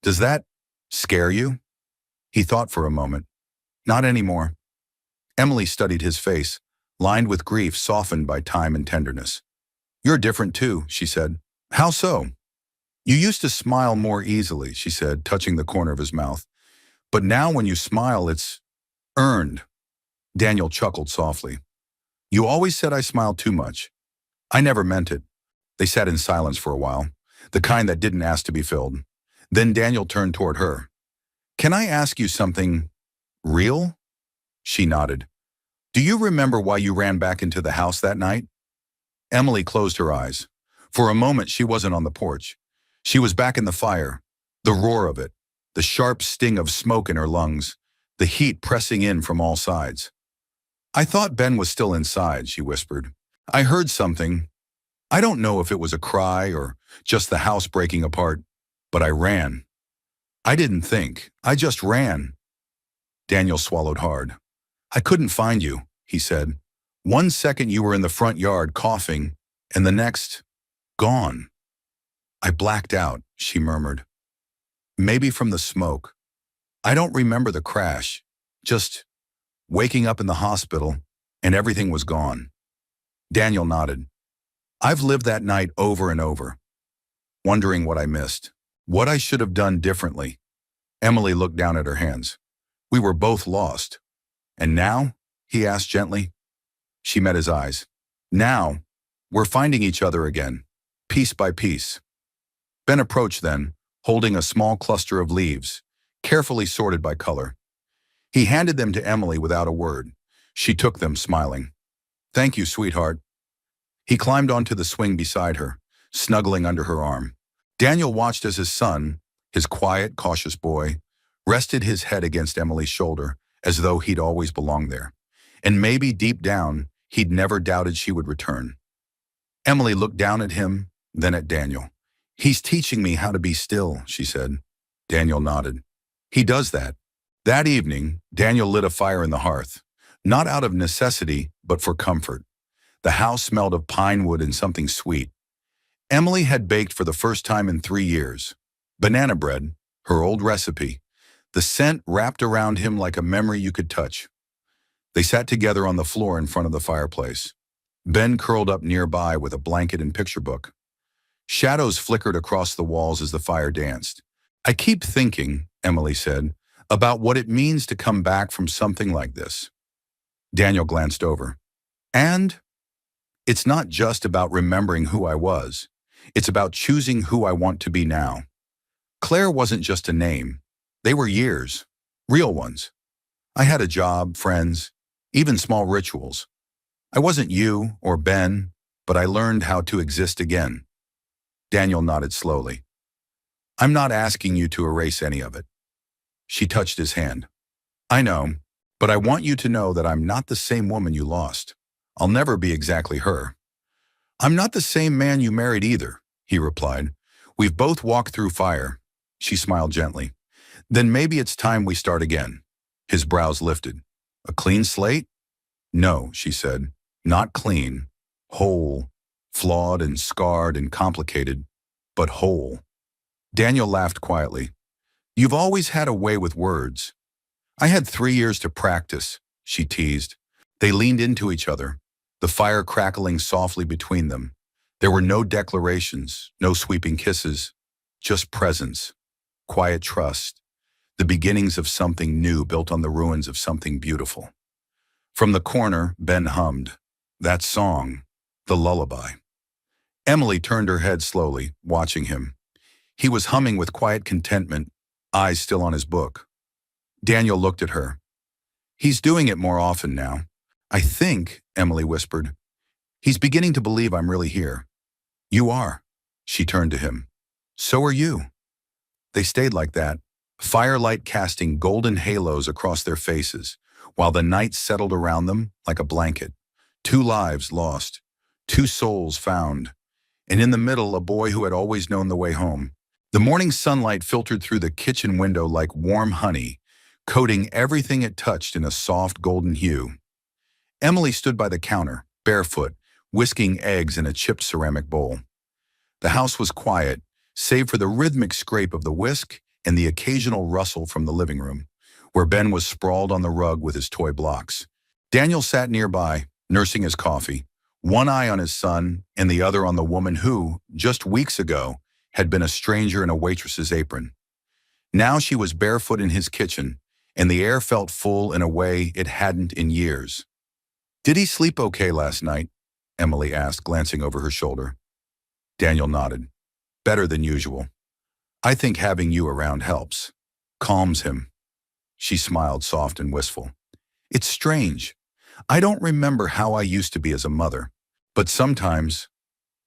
Does that scare you? He thought for a moment. Not anymore. Emily studied his face, lined with grief softened by time and tenderness. You're different too, she said. How so? You used to smile more easily, she said, touching the corner of his mouth. But now when you smile, it's earned. Daniel chuckled softly. You always said I smiled too much. I never meant it. They sat in silence for a while, the kind that didn't ask to be filled. Then Daniel turned toward her. Can I ask you something real? She nodded. Do you remember why you ran back into the house that night? Emily closed her eyes. For a moment, she wasn't on the porch. She was back in the fire, the roar of it, the sharp sting of smoke in her lungs, the heat pressing in from all sides. I thought Ben was still inside, she whispered. I heard something. I don't know if it was a cry or just the house breaking apart, but I ran. I didn't think. I just ran. Daniel swallowed hard. I couldn't find you, he said. 1 second you were in the front yard coughing, and the next, gone. I blacked out, she murmured. Maybe from the smoke. I don't remember the crash, just waking up in the hospital, and everything was gone. Daniel nodded. I've lived that night over and over, wondering what I missed, what I should have done differently. Emily looked down at her hands. We were both lost. And now? He asked gently. She met his eyes. Now, we're finding each other again. piece by piece. Ben approached then, holding a small cluster of leaves, carefully sorted by color. He handed them to Emily without a word. She took them, smiling. "Thank you, sweetheart." He climbed onto the swing beside her, snuggling under her arm. Daniel watched as his son, his quiet, cautious boy, rested his head against Emily's shoulder, as though he'd always belonged there. And maybe deep down, he'd never doubted she would return. Emily looked down at him, then at Daniel. "He's teaching me how to be still," she said. Daniel nodded. "He does that." That evening, Daniel lit a fire in the hearth, not out of necessity, but for comfort. The house smelled of pine wood and something sweet. Emily had baked for the first time in 3 years. Banana bread, her old recipe. The scent wrapped around him like a memory you could touch. They sat together on the floor in front of the fireplace. Ben curled up nearby with a blanket and picture book. Shadows flickered across the walls as the fire danced. "I keep thinking," Emily said, "about what it means to come back from something like this." Daniel glanced over. "And it's not just about remembering who I was. It's about choosing who I want to be now." Claire wasn't just a name. They were years, real ones. I had a job, friends, even small rituals. I wasn't you or Ben, but I learned how to exist again. Daniel nodded slowly. "I'm not asking you to erase any of it." She touched his hand. "I know, but I want you to know that I'm not the same woman you lost. I'll never be exactly her." "I'm not the same man you married either," he replied. "We've both walked through fire." She smiled gently. "Then maybe it's time we start again." His brows lifted. "A clean slate?" "No," she said. "Not clean. Whole. Flawed and scarred and complicated, but whole." Daniel laughed quietly. "You've always had a way with words." "I had 3 years to practice," she teased. They leaned into each other, the fire crackling softly between them. There were no declarations, no sweeping kisses, just presence, quiet trust, the beginnings of something new built on the ruins of something beautiful. From the corner, Ben hummed. That song, the lullaby. Emily turned her head slowly, watching him. He was humming with quiet contentment, eyes still on his book. Daniel looked at her. "He's doing it more often now. I think," Emily whispered, "he's beginning to believe I'm really here." "You are." She turned to him. "So are you." They stayed like that, firelight casting golden halos across their faces, while the night settled around them like a blanket. 2 lives lost, 2 souls found, and in the middle a boy who had always known the way home. The morning sunlight filtered through the kitchen window like warm honey, coating everything it touched in a soft golden hue. Emily stood by the counter, barefoot, whisking eggs in a chipped ceramic bowl. The house was quiet, save for the rhythmic scrape of the whisk and the occasional rustle from the living room, where Ben was sprawled on the rug with his toy blocks. Daniel sat nearby, nursing his coffee, one eye on his son and the other on the woman who, just weeks ago, had been a stranger in a waitress's apron. Now she was barefoot in his kitchen, and the air felt full in a way it hadn't in years. "Did he sleep okay last night?" Emily asked, glancing over her shoulder. Daniel nodded. "Better than usual. I think having you around helps. Calms him." She smiled, soft and wistful. "It's strange. I don't remember how I used to be as a mother, but sometimes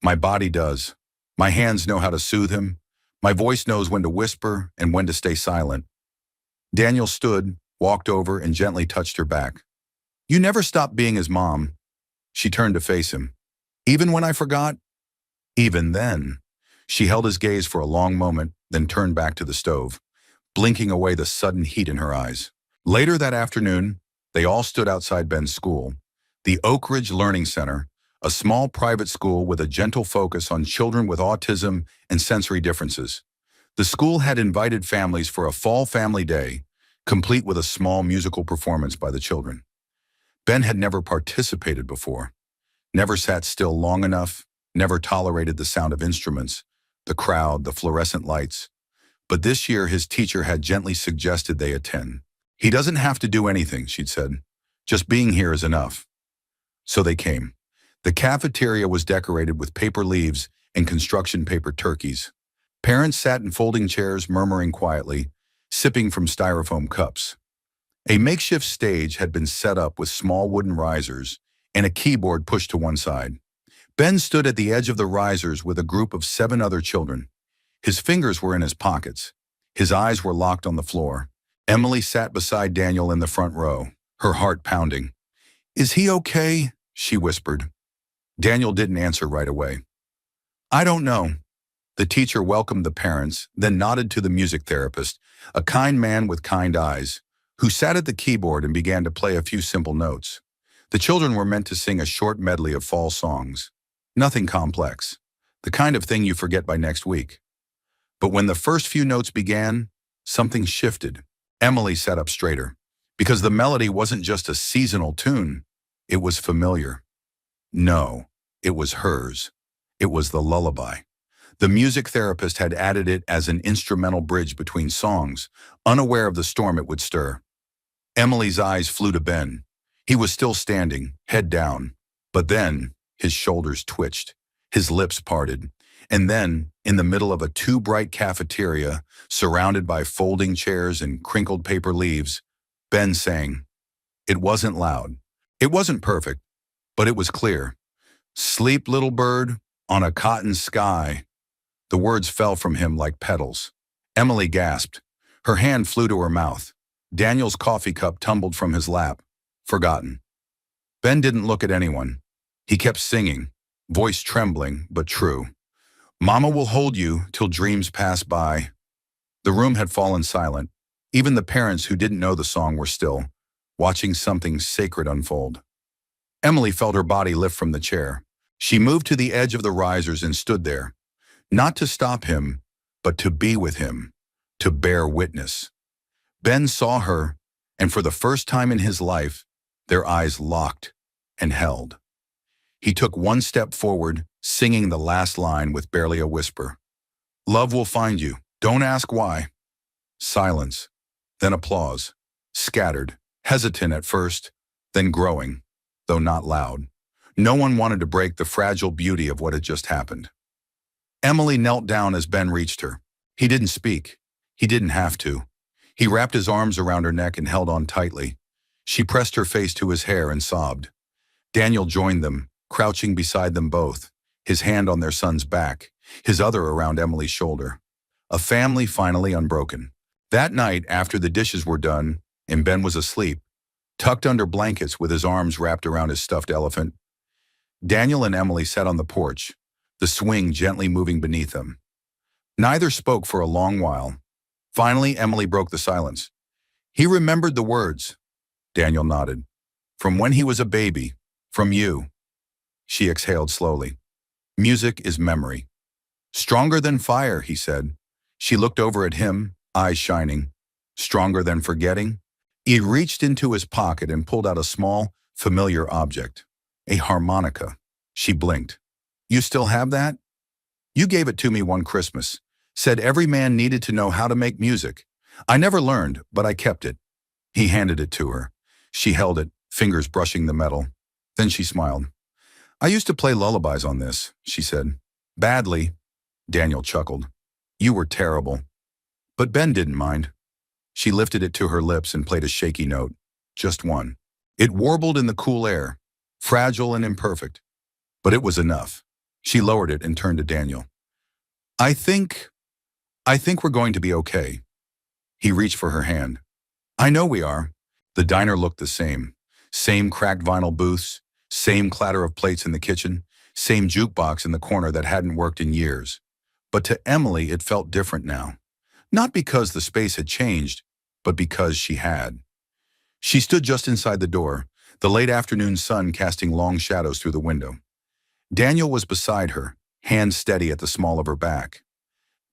my body does. My hands know how to soothe him. My voice knows when to whisper and when to stay silent." Daniel stood, walked over, and gently touched her back. "You never stopped being his mom." She turned to face him. "Even when I forgot?" "Even then." She held his gaze for a long moment, then turned back to the stove, blinking away the sudden heat in her eyes. Later that afternoon, they all stood outside Ben's school, the Oak Ridge Learning Center, a small private school with a gentle focus on children with autism and sensory differences. The school had invited families for a fall family day, complete with a small musical performance by the children. Ben had never participated before, never sat still long enough, never tolerated the sound of instruments, the crowd, the fluorescent lights. But this year his teacher had gently suggested they attend. "He doesn't have to do anything," she'd said. "Just being here is enough." So they came. The cafeteria was decorated with paper leaves and construction paper turkeys. Parents sat in folding chairs, murmuring quietly, sipping from styrofoam cups. A makeshift stage had been set up with small wooden risers and a keyboard pushed to one side. Ben stood at the edge of the risers with a group of 7 other children. His fingers were in his pockets. His eyes were locked on the floor. Emily sat beside Daniel in the front row, her heart pounding. "Is he okay?" she whispered. Daniel didn't answer right away. "I don't know." The teacher welcomed the parents, then nodded to the music therapist, a kind man with kind eyes, who sat at the keyboard and began to play a few simple notes. The children were meant to sing a short medley of fall songs. Nothing complex, the kind of thing you forget by next week. But when the first few notes began, something shifted. Emily sat up straighter, because the melody wasn't just a seasonal tune, it was familiar. No, it was hers. It was the lullaby. The music therapist had added it as an instrumental bridge between songs, unaware of the storm it would stir. Emily's eyes flew to Ben. He was still standing, head down. But then, his shoulders twitched, his lips parted, and then, in the middle of a too-bright cafeteria, surrounded by folding chairs and crinkled paper leaves, Ben sang. It wasn't loud. It wasn't perfect, but it was clear. "Sleep, little bird, on a cotton sky." The words fell from him like petals. Emily gasped. Her hand flew to her mouth. Daniel's coffee cup tumbled from his lap. Forgotten. Ben didn't look at anyone. He kept singing, voice trembling but true. "Mama will hold you till dreams pass by." The room had fallen silent. Even the parents who didn't know the song were still, watching something sacred unfold. Emily felt her body lift from the chair. She moved to the edge of the risers and stood there, not to stop him, but to be with him, to bear witness. Ben saw her, and for the first time in his life, their eyes locked and held. He took one step forward, singing the last line with barely a whisper. "Love will find you. Don't ask why." Silence, then applause, scattered, hesitant at first, then growing, though not loud. No one wanted to break the fragile beauty of what had just happened. Emily knelt down as Ben reached her. He didn't speak. He didn't have to. He wrapped his arms around her neck and held on tightly. She pressed her face to his hair and sobbed. Daniel joined them, crouching beside them both, his hand on their son's back, his other around Emily's shoulder. A family finally unbroken. That night, after the dishes were done and Ben was asleep, tucked under blankets with his arms wrapped around his stuffed elephant, Daniel and Emily sat on the porch, the swing gently moving beneath them. Neither spoke for a long while. Finally, Emily broke the silence. "He remembered the words." Daniel nodded. "From when he was a baby. From you." She exhaled slowly. "Music is memory." "Stronger than fire," he said. She looked over at him, eyes shining. "Stronger than forgetting?" He reached into his pocket and pulled out a small, familiar object. A harmonica. She blinked. "You still have that?" "You gave it to me one Christmas. Said every man needed to know how to make music. I never learned, but I kept it." He handed it to her. She held it, fingers brushing the metal. Then she smiled. "I used to play lullabies on this," she said. "Badly." Daniel chuckled. "You were terrible." But Ben didn't mind. She lifted it to her lips and played a shaky note. Just one. It warbled in the cool air, fragile and imperfect. But it was enough. She lowered it and turned to Daniel. I think we're going to be okay." He reached for her hand. "I know we are." The diner looked the same. Same cracked vinyl booths, same clatter of plates in the kitchen, same jukebox in the corner that hadn't worked in years. But to Emily, it felt different now. Not because the space had changed, but because she had. She stood just inside the door, the late afternoon sun casting long shadows through the window. Daniel was beside her, hand steady at the small of her back.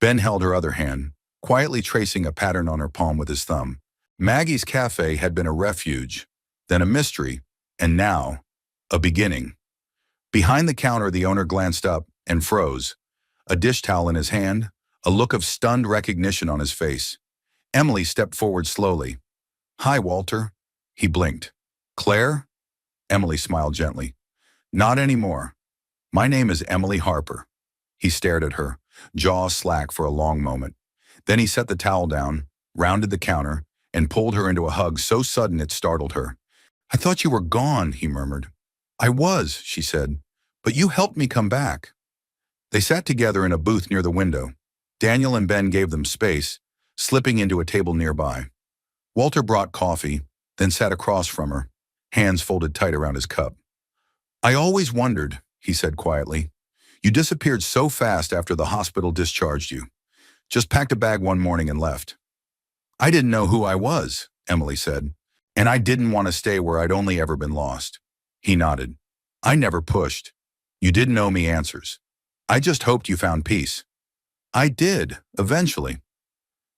Ben held her other hand, quietly tracing a pattern on her palm with his thumb. Maggie's Cafe had been a refuge, then a mystery, and now, a beginning. Behind the counter, the owner glanced up and froze, a dish towel in his hand, a look of stunned recognition on his face. Emily stepped forward slowly. "Hi, Walter." He blinked. "Claire?" Emily smiled gently. "Not anymore. My name is Emily Harper." He stared at her, jaw slack for a long moment. Then he set the towel down, rounded the counter, and pulled her into a hug so sudden it startled her. "I thought you were gone," he murmured. "I was," she said, "but you helped me come back." They sat together in a booth near the window. Daniel and Ben gave them space, slipping into a table nearby. Walter brought coffee, then sat across from her, hands folded tight around his cup. "I always wondered," he said quietly. "You disappeared so fast after the hospital discharged you. Just packed a bag one morning and left." "I didn't know who I was," Emily said, "and I didn't want to stay where I'd only ever been lost." He nodded. "I never pushed. You didn't owe me answers. I just hoped you found peace." "I did, eventually."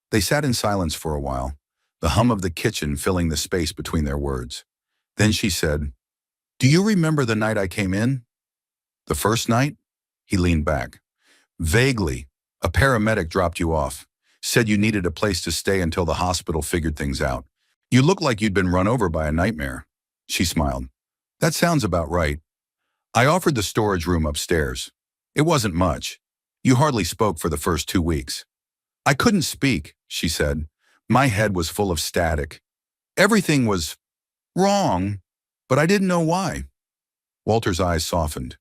They sat in silence for a while, the hum of the kitchen filling the space between their words. Then she said, "Do you remember the night I came in?" "The first night?" He leaned back. "Vaguely. A paramedic dropped you off, said you needed a place to stay until the hospital figured things out. You looked like you'd been run over by a nightmare." She smiled. "That sounds about right. I offered the storage room upstairs. It wasn't much. You hardly spoke for the first 2 weeks." "I couldn't speak," she said. "My head was full of static. Everything was wrong, but I didn't know why." Walter's eyes softened.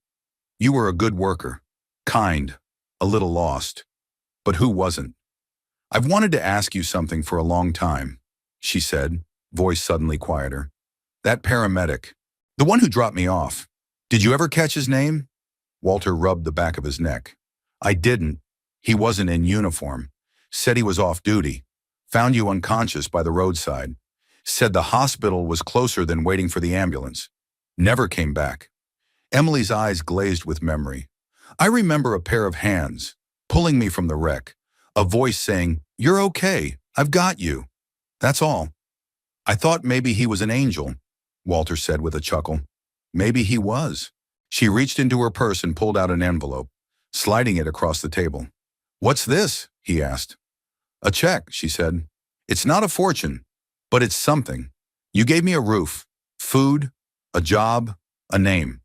"You were a good worker, kind, a little lost. But who wasn't?" "I've wanted to ask you something for a long time," she said, voice suddenly quieter. "That paramedic, the one who dropped me off, did you ever catch his name?" Walter rubbed the back of his neck. "I didn't. He wasn't in uniform. Said he was off duty. Found you unconscious by the roadside. Said the hospital was closer than waiting for the ambulance. Never came back." Emily's eyes glazed with memory. "I remember a pair of hands, pulling me from the wreck. A voice saying, 'You're okay, I've got you.' That's all." "I thought maybe he was an angel," Walter said with a chuckle. "Maybe he was." She reached into her purse and pulled out an envelope, sliding it across the table. "What's this?" he asked. "A check," she said. "It's not a fortune, but it's something. You gave me a roof, food, a job, a name."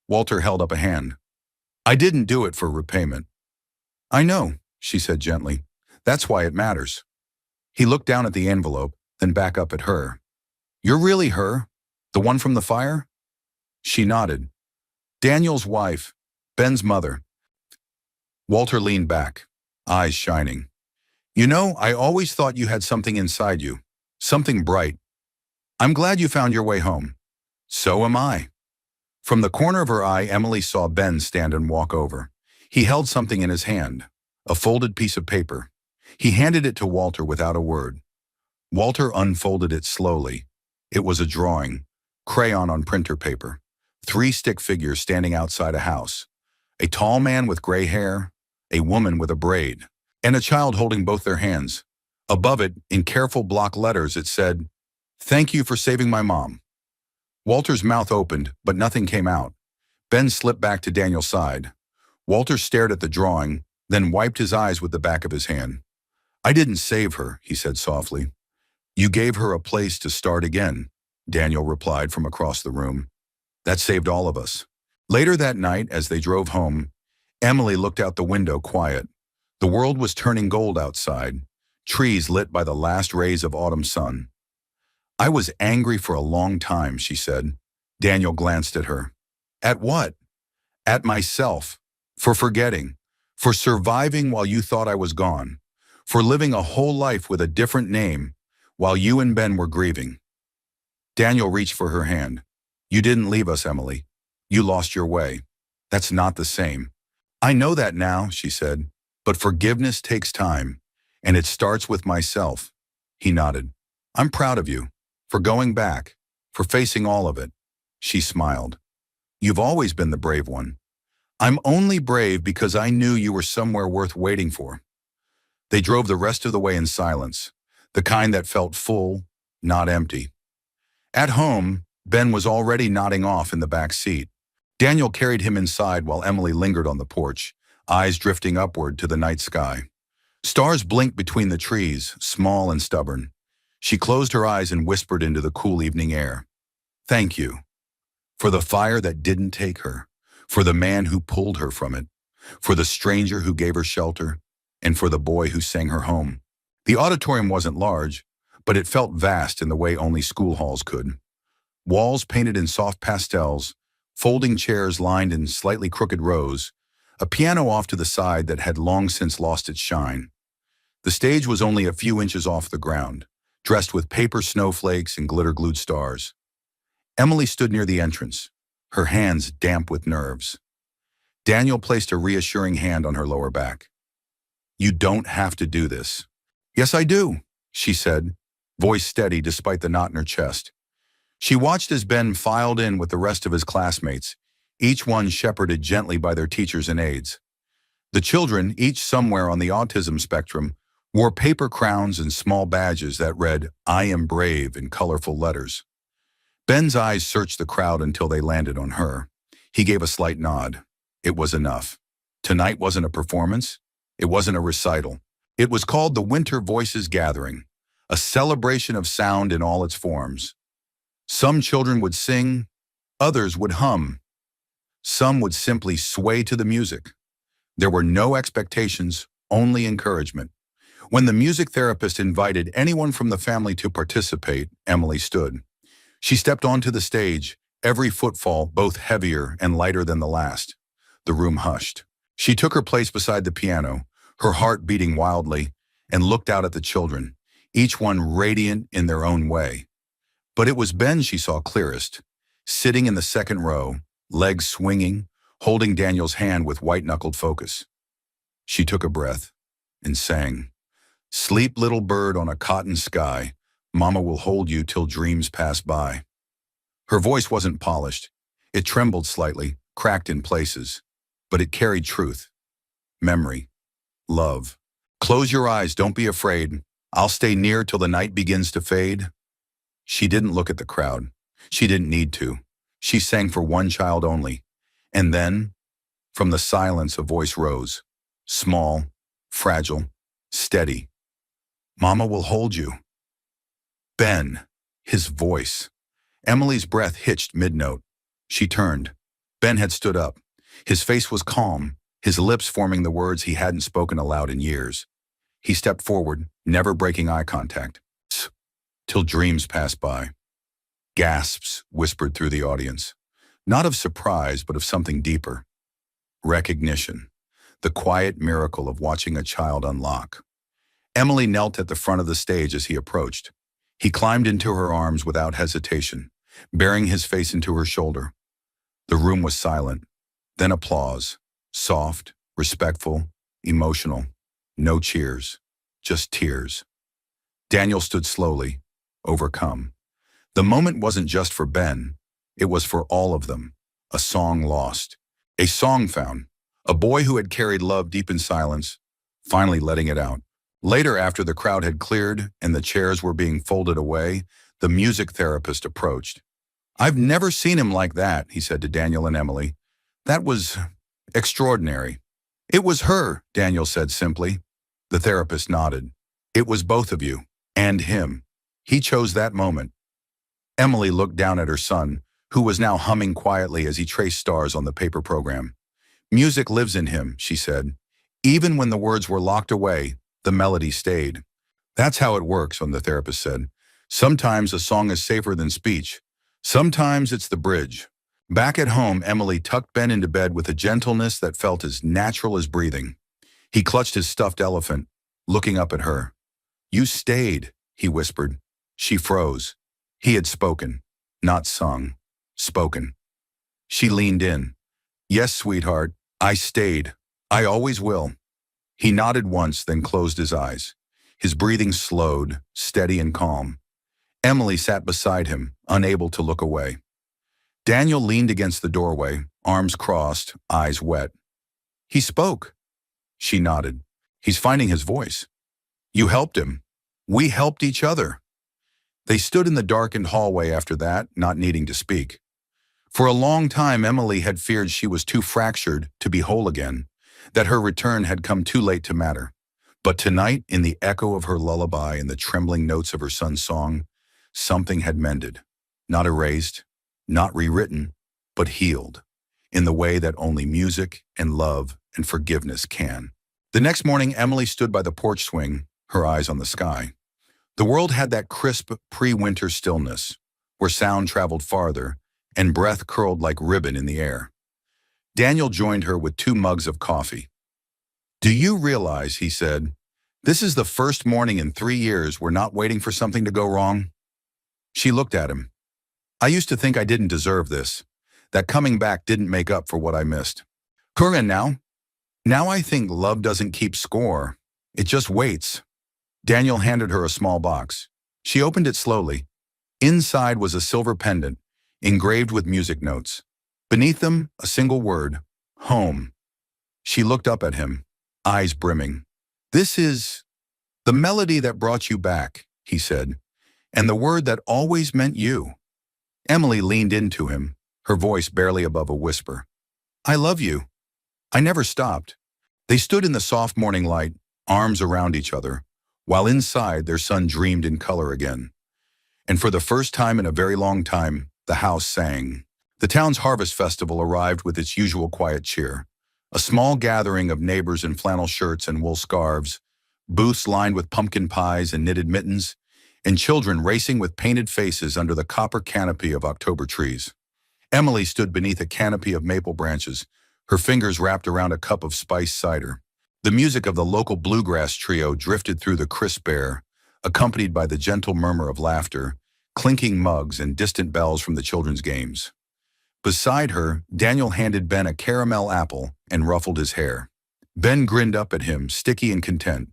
Walter held up a hand. "I didn't do it for repayment." "I know," she said gently. "That's why it matters." He looked down at the envelope, then back up at her. "You're really her? The one from the fire?" She nodded. "Daniel's wife, Ben's mother." Walter leaned back, eyes shining. "You know, I always thought you had something inside you, something bright. I'm glad you found your way home." "So am I." From the corner of her eye, Emily saw Ben stand and walk over. He held something in his hand, a folded piece of paper. He handed it to Walter without a word. Walter unfolded it slowly. It was a drawing, crayon on printer paper. 3 stick figures standing outside a house. A tall man with gray hair, a woman with a braid, and a child holding both their hands. Above it, in careful block letters, it said, "Thank you for saving my mom." Walter's mouth opened, but nothing came out. Ben slipped back to Daniel's side. Walter stared at the drawing, then wiped his eyes with the back of his hand. "I didn't save her," he said softly. "You gave her a place to start again," Daniel replied from across the room. "That saved all of us." Later that night, as they drove home, Emily looked out the window quiet. The world was turning gold outside, trees lit by the last rays of autumn sun. "I was angry for a long time," she said. Daniel glanced at her. "At what?" "At myself. For forgetting. For surviving while you thought I was gone. For living a whole life with a different name while you and Ben were grieving." Daniel reached for her hand. "You didn't leave us, Emily. You lost your way. That's not the same." "I know that now," she said. "But forgiveness takes time, and it starts with myself." He nodded. "I'm proud of you. For going back. For facing all of it." She smiled. "You've always been the brave one." "I'm only brave because I knew you were somewhere worth waiting for." They drove the rest of the way in silence, the kind that felt full, not empty. At home, Ben was already nodding off in the back seat. Daniel carried him inside while Emily lingered on the porch, eyes drifting upward to the night sky. Stars blinked between the trees, small and stubborn. She closed her eyes and whispered into the cool evening air. "Thank you. For the fire that didn't take her. For the man who pulled her from it. for the stranger who gave her shelter, and for the boy who sang her home. The auditorium wasn't large, but it felt vast in the way only school halls could. Walls painted in soft pastels, folding chairs lined in slightly crooked rows, a piano off to the side that had long since lost its shine. The stage was only a few inches off the ground, dressed with paper snowflakes and glitter-glued stars. Emily stood near the entrance, her hands damp with nerves. Daniel placed a reassuring hand on her lower back. "You don't have to do this." "Yes, I do," she said, voice steady despite the knot in her chest. She watched as Ben filed in with the rest of his classmates, each one shepherded gently by their teachers and aides. The children, each somewhere on the autism spectrum, wore paper crowns and small badges that read, "I am brave," in colorful letters. Ben's eyes searched the crowd until they landed on her. He gave a slight nod. It was enough. Tonight wasn't a performance. It wasn't a recital. It was called the Winter Voices Gathering, a celebration of sound in all its forms. Some children would sing, others would hum. Some would simply sway to the music. There were no expectations, only encouragement. When the music therapist invited anyone from the family to participate, Emily stood. She stepped onto the stage, every footfall both heavier and lighter than the last. The room hushed. She took her place beside the piano, her heart beating wildly, and looked out at the children, each one radiant in their own way. But it was Ben she saw clearest, sitting in the second row, legs swinging, holding Daniel's hand with white-knuckled focus. She took a breath and sang, "Sleep, little bird on a cotton sky, Mama will hold you till dreams pass by." Her voice wasn't polished. It trembled slightly, cracked in places, but it carried truth, memory, love. "Close your eyes, don't be afraid. I'll stay near till the night begins to fade." She didn't look at the crowd. She didn't need to. She sang for one child only. And then, from the silence, a voice rose. Small, fragile, steady. "Mama will hold you." Ben, his voice. Emily's breath hitched mid-note. She turned. Ben had stood up. His face was calm, his lips forming the words he hadn't spoken aloud in years. He stepped forward, never breaking eye contact. "Till dreams pass by." Gasps whispered through the audience, not of surprise, but of something deeper. Recognition, the quiet miracle of watching a child unlock. Emily knelt at the front of the stage as he approached. He climbed into her arms without hesitation, bearing his face into her shoulder. The room was silent. Then applause, soft, respectful, emotional. No cheers, just tears. Daniel stood slowly, overcome. The moment wasn't just for Ben. It was for all of them. A song lost. A song found. A boy who had carried love deep in silence, finally letting it out. Later, after the crowd had cleared and the chairs were being folded away, the music therapist approached. "I've never seen him like that," he said to Daniel and Emily. "That was extraordinary." "It was her," Daniel said simply. The therapist nodded. "It was both of you, and him. He chose that moment." Emily looked down at her son, who was now humming quietly as he traced stars on the paper program. "Music lives in him," she said. "Even when the words were locked away, the melody stayed." "That's how it works," the therapist said. "Sometimes a song is safer than speech. Sometimes it's the bridge." Back at home, Emily tucked Ben into bed with a gentleness that felt as natural as breathing. He clutched his stuffed elephant, looking up at her. "You stayed," he whispered. She froze. He had spoken, not sung. Spoken. She leaned in. "Yes, sweetheart, I stayed. I always will." He nodded once, then closed his eyes. His breathing slowed, steady and calm. Emily sat beside him, unable to look away. Daniel leaned against the doorway, arms crossed, eyes wet. "He spoke." She nodded. "He's finding his voice." "You helped him. We helped each other." They stood in the darkened hallway after that, not needing to speak. For a long time, Emily had feared she was too fractured to be whole again, that her return had come too late to matter. But tonight, in the echo of her lullaby and the trembling notes of her son's song, something had mended. Not erased, not rewritten, but healed, in the way that only music and love and forgiveness can. The next morning, Emily stood by the porch swing, her eyes on the sky. The world had that crisp, pre-winter stillness, where sound traveled farther and breath curled like ribbon in the air. Daniel joined her with 2 mugs of coffee. "Do you realize," he said, "this is the first morning in 3 years we're not waiting for something to go wrong?" She looked at him. "I used to think I didn't deserve this, that coming back didn't make up for what I missed. And now I think love doesn't keep score. It just waits." Daniel handed her a small box. She opened it slowly. Inside was a silver pendant, engraved with music notes. Beneath them, a single word, home. She looked up at him, eyes brimming. "This is the melody that brought you back," he said, "and the word that always meant you." Emily leaned into him, her voice barely above a whisper. "I love you. I never stopped." They stood in the soft morning light, arms around each other, while inside their son dreamed in color again. And for the first time in a very long time, the house sang. The town's harvest festival arrived with its usual quiet cheer. A small gathering of neighbors in flannel shirts and wool scarves, booths lined with pumpkin pies and knitted mittens, and children racing with painted faces under the copper canopy of October trees. Emily stood beneath a canopy of maple branches, her fingers wrapped around a cup of spiced cider. The music of the local bluegrass trio drifted through the crisp air, accompanied by the gentle murmur of laughter, clinking mugs and distant bells from the children's games. Beside her, Daniel handed Ben a caramel apple and ruffled his hair. Ben grinned up at him, sticky and content.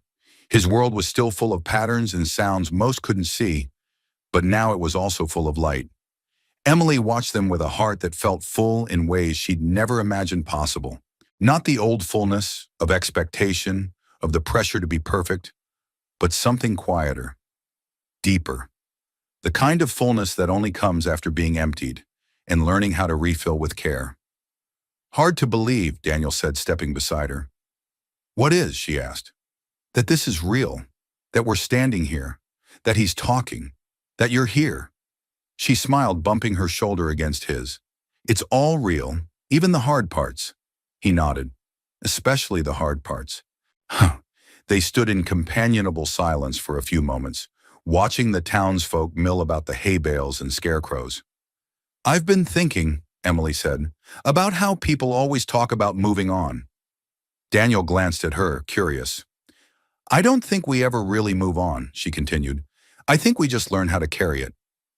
His world was still full of patterns and sounds most couldn't see, but now it was also full of light. Emily watched them with a heart that felt full in ways she'd never imagined possible. Not the old fullness of expectation, of the pressure to be perfect, but something quieter, deeper. The kind of fullness that only comes after being emptied and learning how to refill with care. "Hard to believe," Daniel said, stepping beside her. "What is?" she asked. "That this is real, that we're standing here, that he's talking, that you're here." She smiled, bumping her shoulder against his. "It's all real, even the hard parts." He nodded. "Especially the hard parts." They stood in companionable silence for a few moments, watching the townsfolk mill about the hay bales and scarecrows. "I've been thinking," Emily said, "about how people always talk about moving on." Daniel glanced at her, curious. "I don't think we ever really move on," she continued. "I think we just learn how to carry it.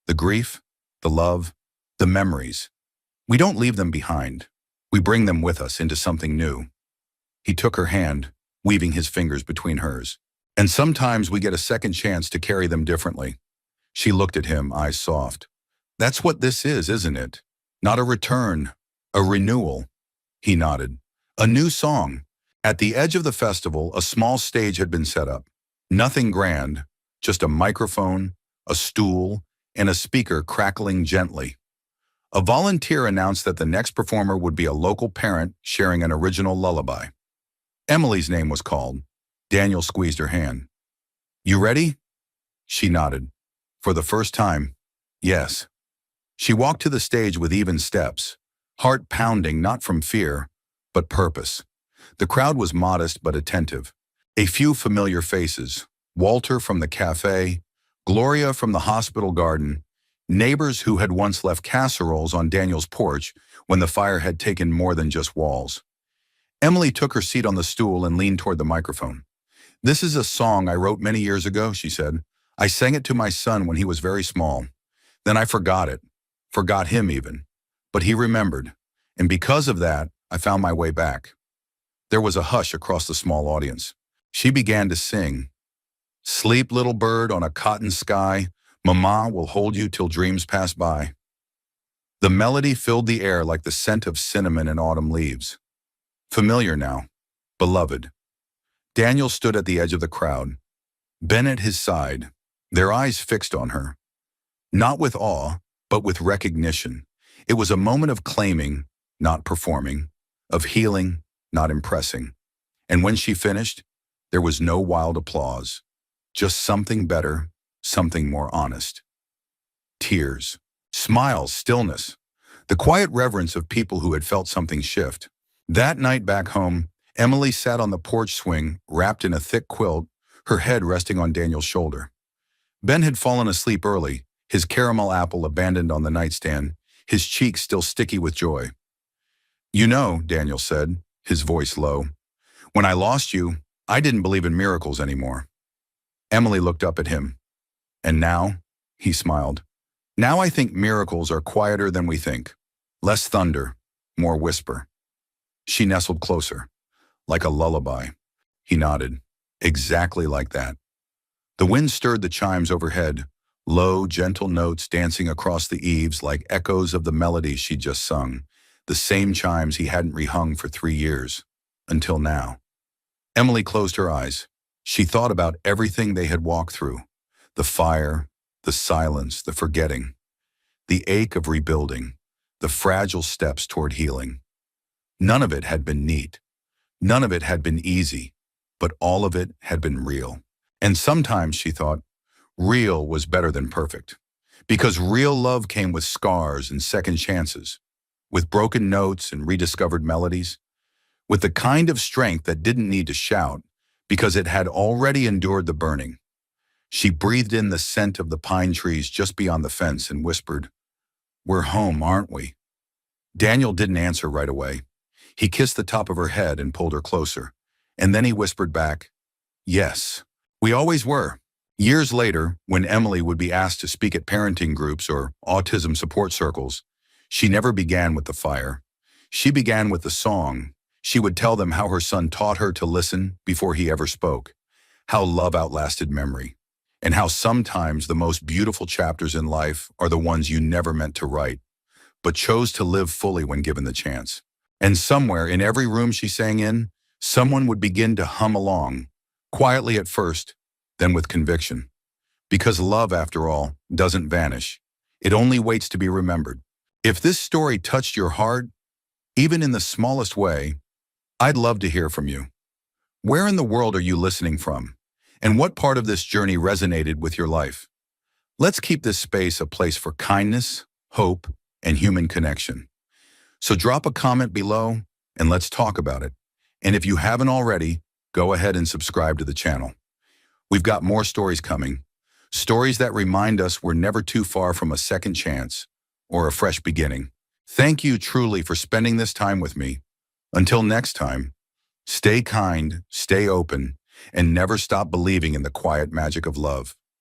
The grief, the love, the memories. We don't leave them behind. We bring them with us into something new." He took her hand, weaving his fingers between hers. "And sometimes we get a second chance to carry them differently." She looked at him, eyes soft. "That's what this is, isn't it? Not a return, a renewal." He nodded. "A new song." At the edge of the festival, a small stage had been set up. Nothing grand, just a microphone, a stool, and a speaker crackling gently. A volunteer announced that the next performer would be a local parent sharing an original lullaby. Emily's name was called. Daniel squeezed her hand. "You ready?" She nodded. For the first time, yes. She walked to the stage with even steps, heart pounding not from fear, but purpose. The crowd was modest but attentive. A few familiar faces, Walter from the cafe, Gloria from the hospital garden, neighbors who had once left casseroles on Daniel's porch when the fire had taken more than just walls. Emily took her seat on the stool and leaned toward the microphone. "This is a song I wrote many years ago," she said. "I sang it to my son when he was very small. Then I forgot it, forgot him even. But he remembered, and because of that, I found my way back." There was a hush across the small audience. She began to sing. "Sleep, little bird, on a cotton sky. Mama will hold you till dreams pass by." The melody filled the air like the scent of cinnamon and autumn leaves. Familiar now, beloved. Daniel stood at the edge of the crowd, Ben at his side, their eyes fixed on her. Not with awe, but with recognition. It was a moment of claiming, not performing, of healing, not impressing. And when she finished, there was no wild applause, just something better, something more honest. Tears, smiles, stillness, the quiet reverence of people who had felt something shift. That night back home, Emily sat on the porch swing, wrapped in a thick quilt, her head resting on Daniel's shoulder. Ben had fallen asleep early, his caramel apple abandoned on the nightstand, his cheeks still sticky with joy. "You know," Daniel said, his voice low, "when I lost you, I didn't believe in miracles anymore." Emily looked up at him. "And now?" He smiled. "Now I think miracles are quieter than we think. Less thunder, more whisper." She nestled closer. "Like a lullaby." He nodded. "Exactly like that." The wind stirred the chimes overhead, low, gentle notes dancing across the eaves like echoes of the melody she'd just sung, the same chimes he hadn't rehung for 3 years. Until now. Emily closed her eyes. She thought about everything they had walked through. The fire, the silence, the forgetting. The ache of rebuilding. The fragile steps toward healing. None of it had been neat. None of it had been easy. But all of it had been real. And sometimes, she thought, real was better than perfect. Because real love came with scars and second chances. With broken notes and rediscovered melodies. With the kind of strength that didn't need to shout, because it had already endured the burning. She breathed in the scent of the pine trees just beyond the fence and whispered, "We're home, aren't we?" Daniel didn't answer right away. He kissed the top of her head and pulled her closer. And then he whispered back, "Yes, we always were." Years later, when Emily would be asked to speak at parenting groups or autism support circles, she never began with the fire. She began with the song. She would tell them how her son taught her to listen before he ever spoke, how love outlasted memory, and how sometimes the most beautiful chapters in life are the ones you never meant to write, but chose to live fully when given the chance. And somewhere in every room she sang in, someone would begin to hum along, quietly at first, then with conviction. Because love, after all, doesn't vanish. It only waits to be remembered. If this story touched your heart, even in the smallest way, I'd love to hear from you. Where in the world are you listening from? And what part of this journey resonated with your life? Let's keep this space a place for kindness, hope, and human connection. So drop a comment below and let's talk about it. And if you haven't already, go ahead and subscribe to the channel. We've got more stories coming. Stories that remind us we're never too far from a second chance or a fresh beginning. Thank you truly for spending this time with me. Until next time, stay kind, stay open, and never stop believing in the quiet magic of love.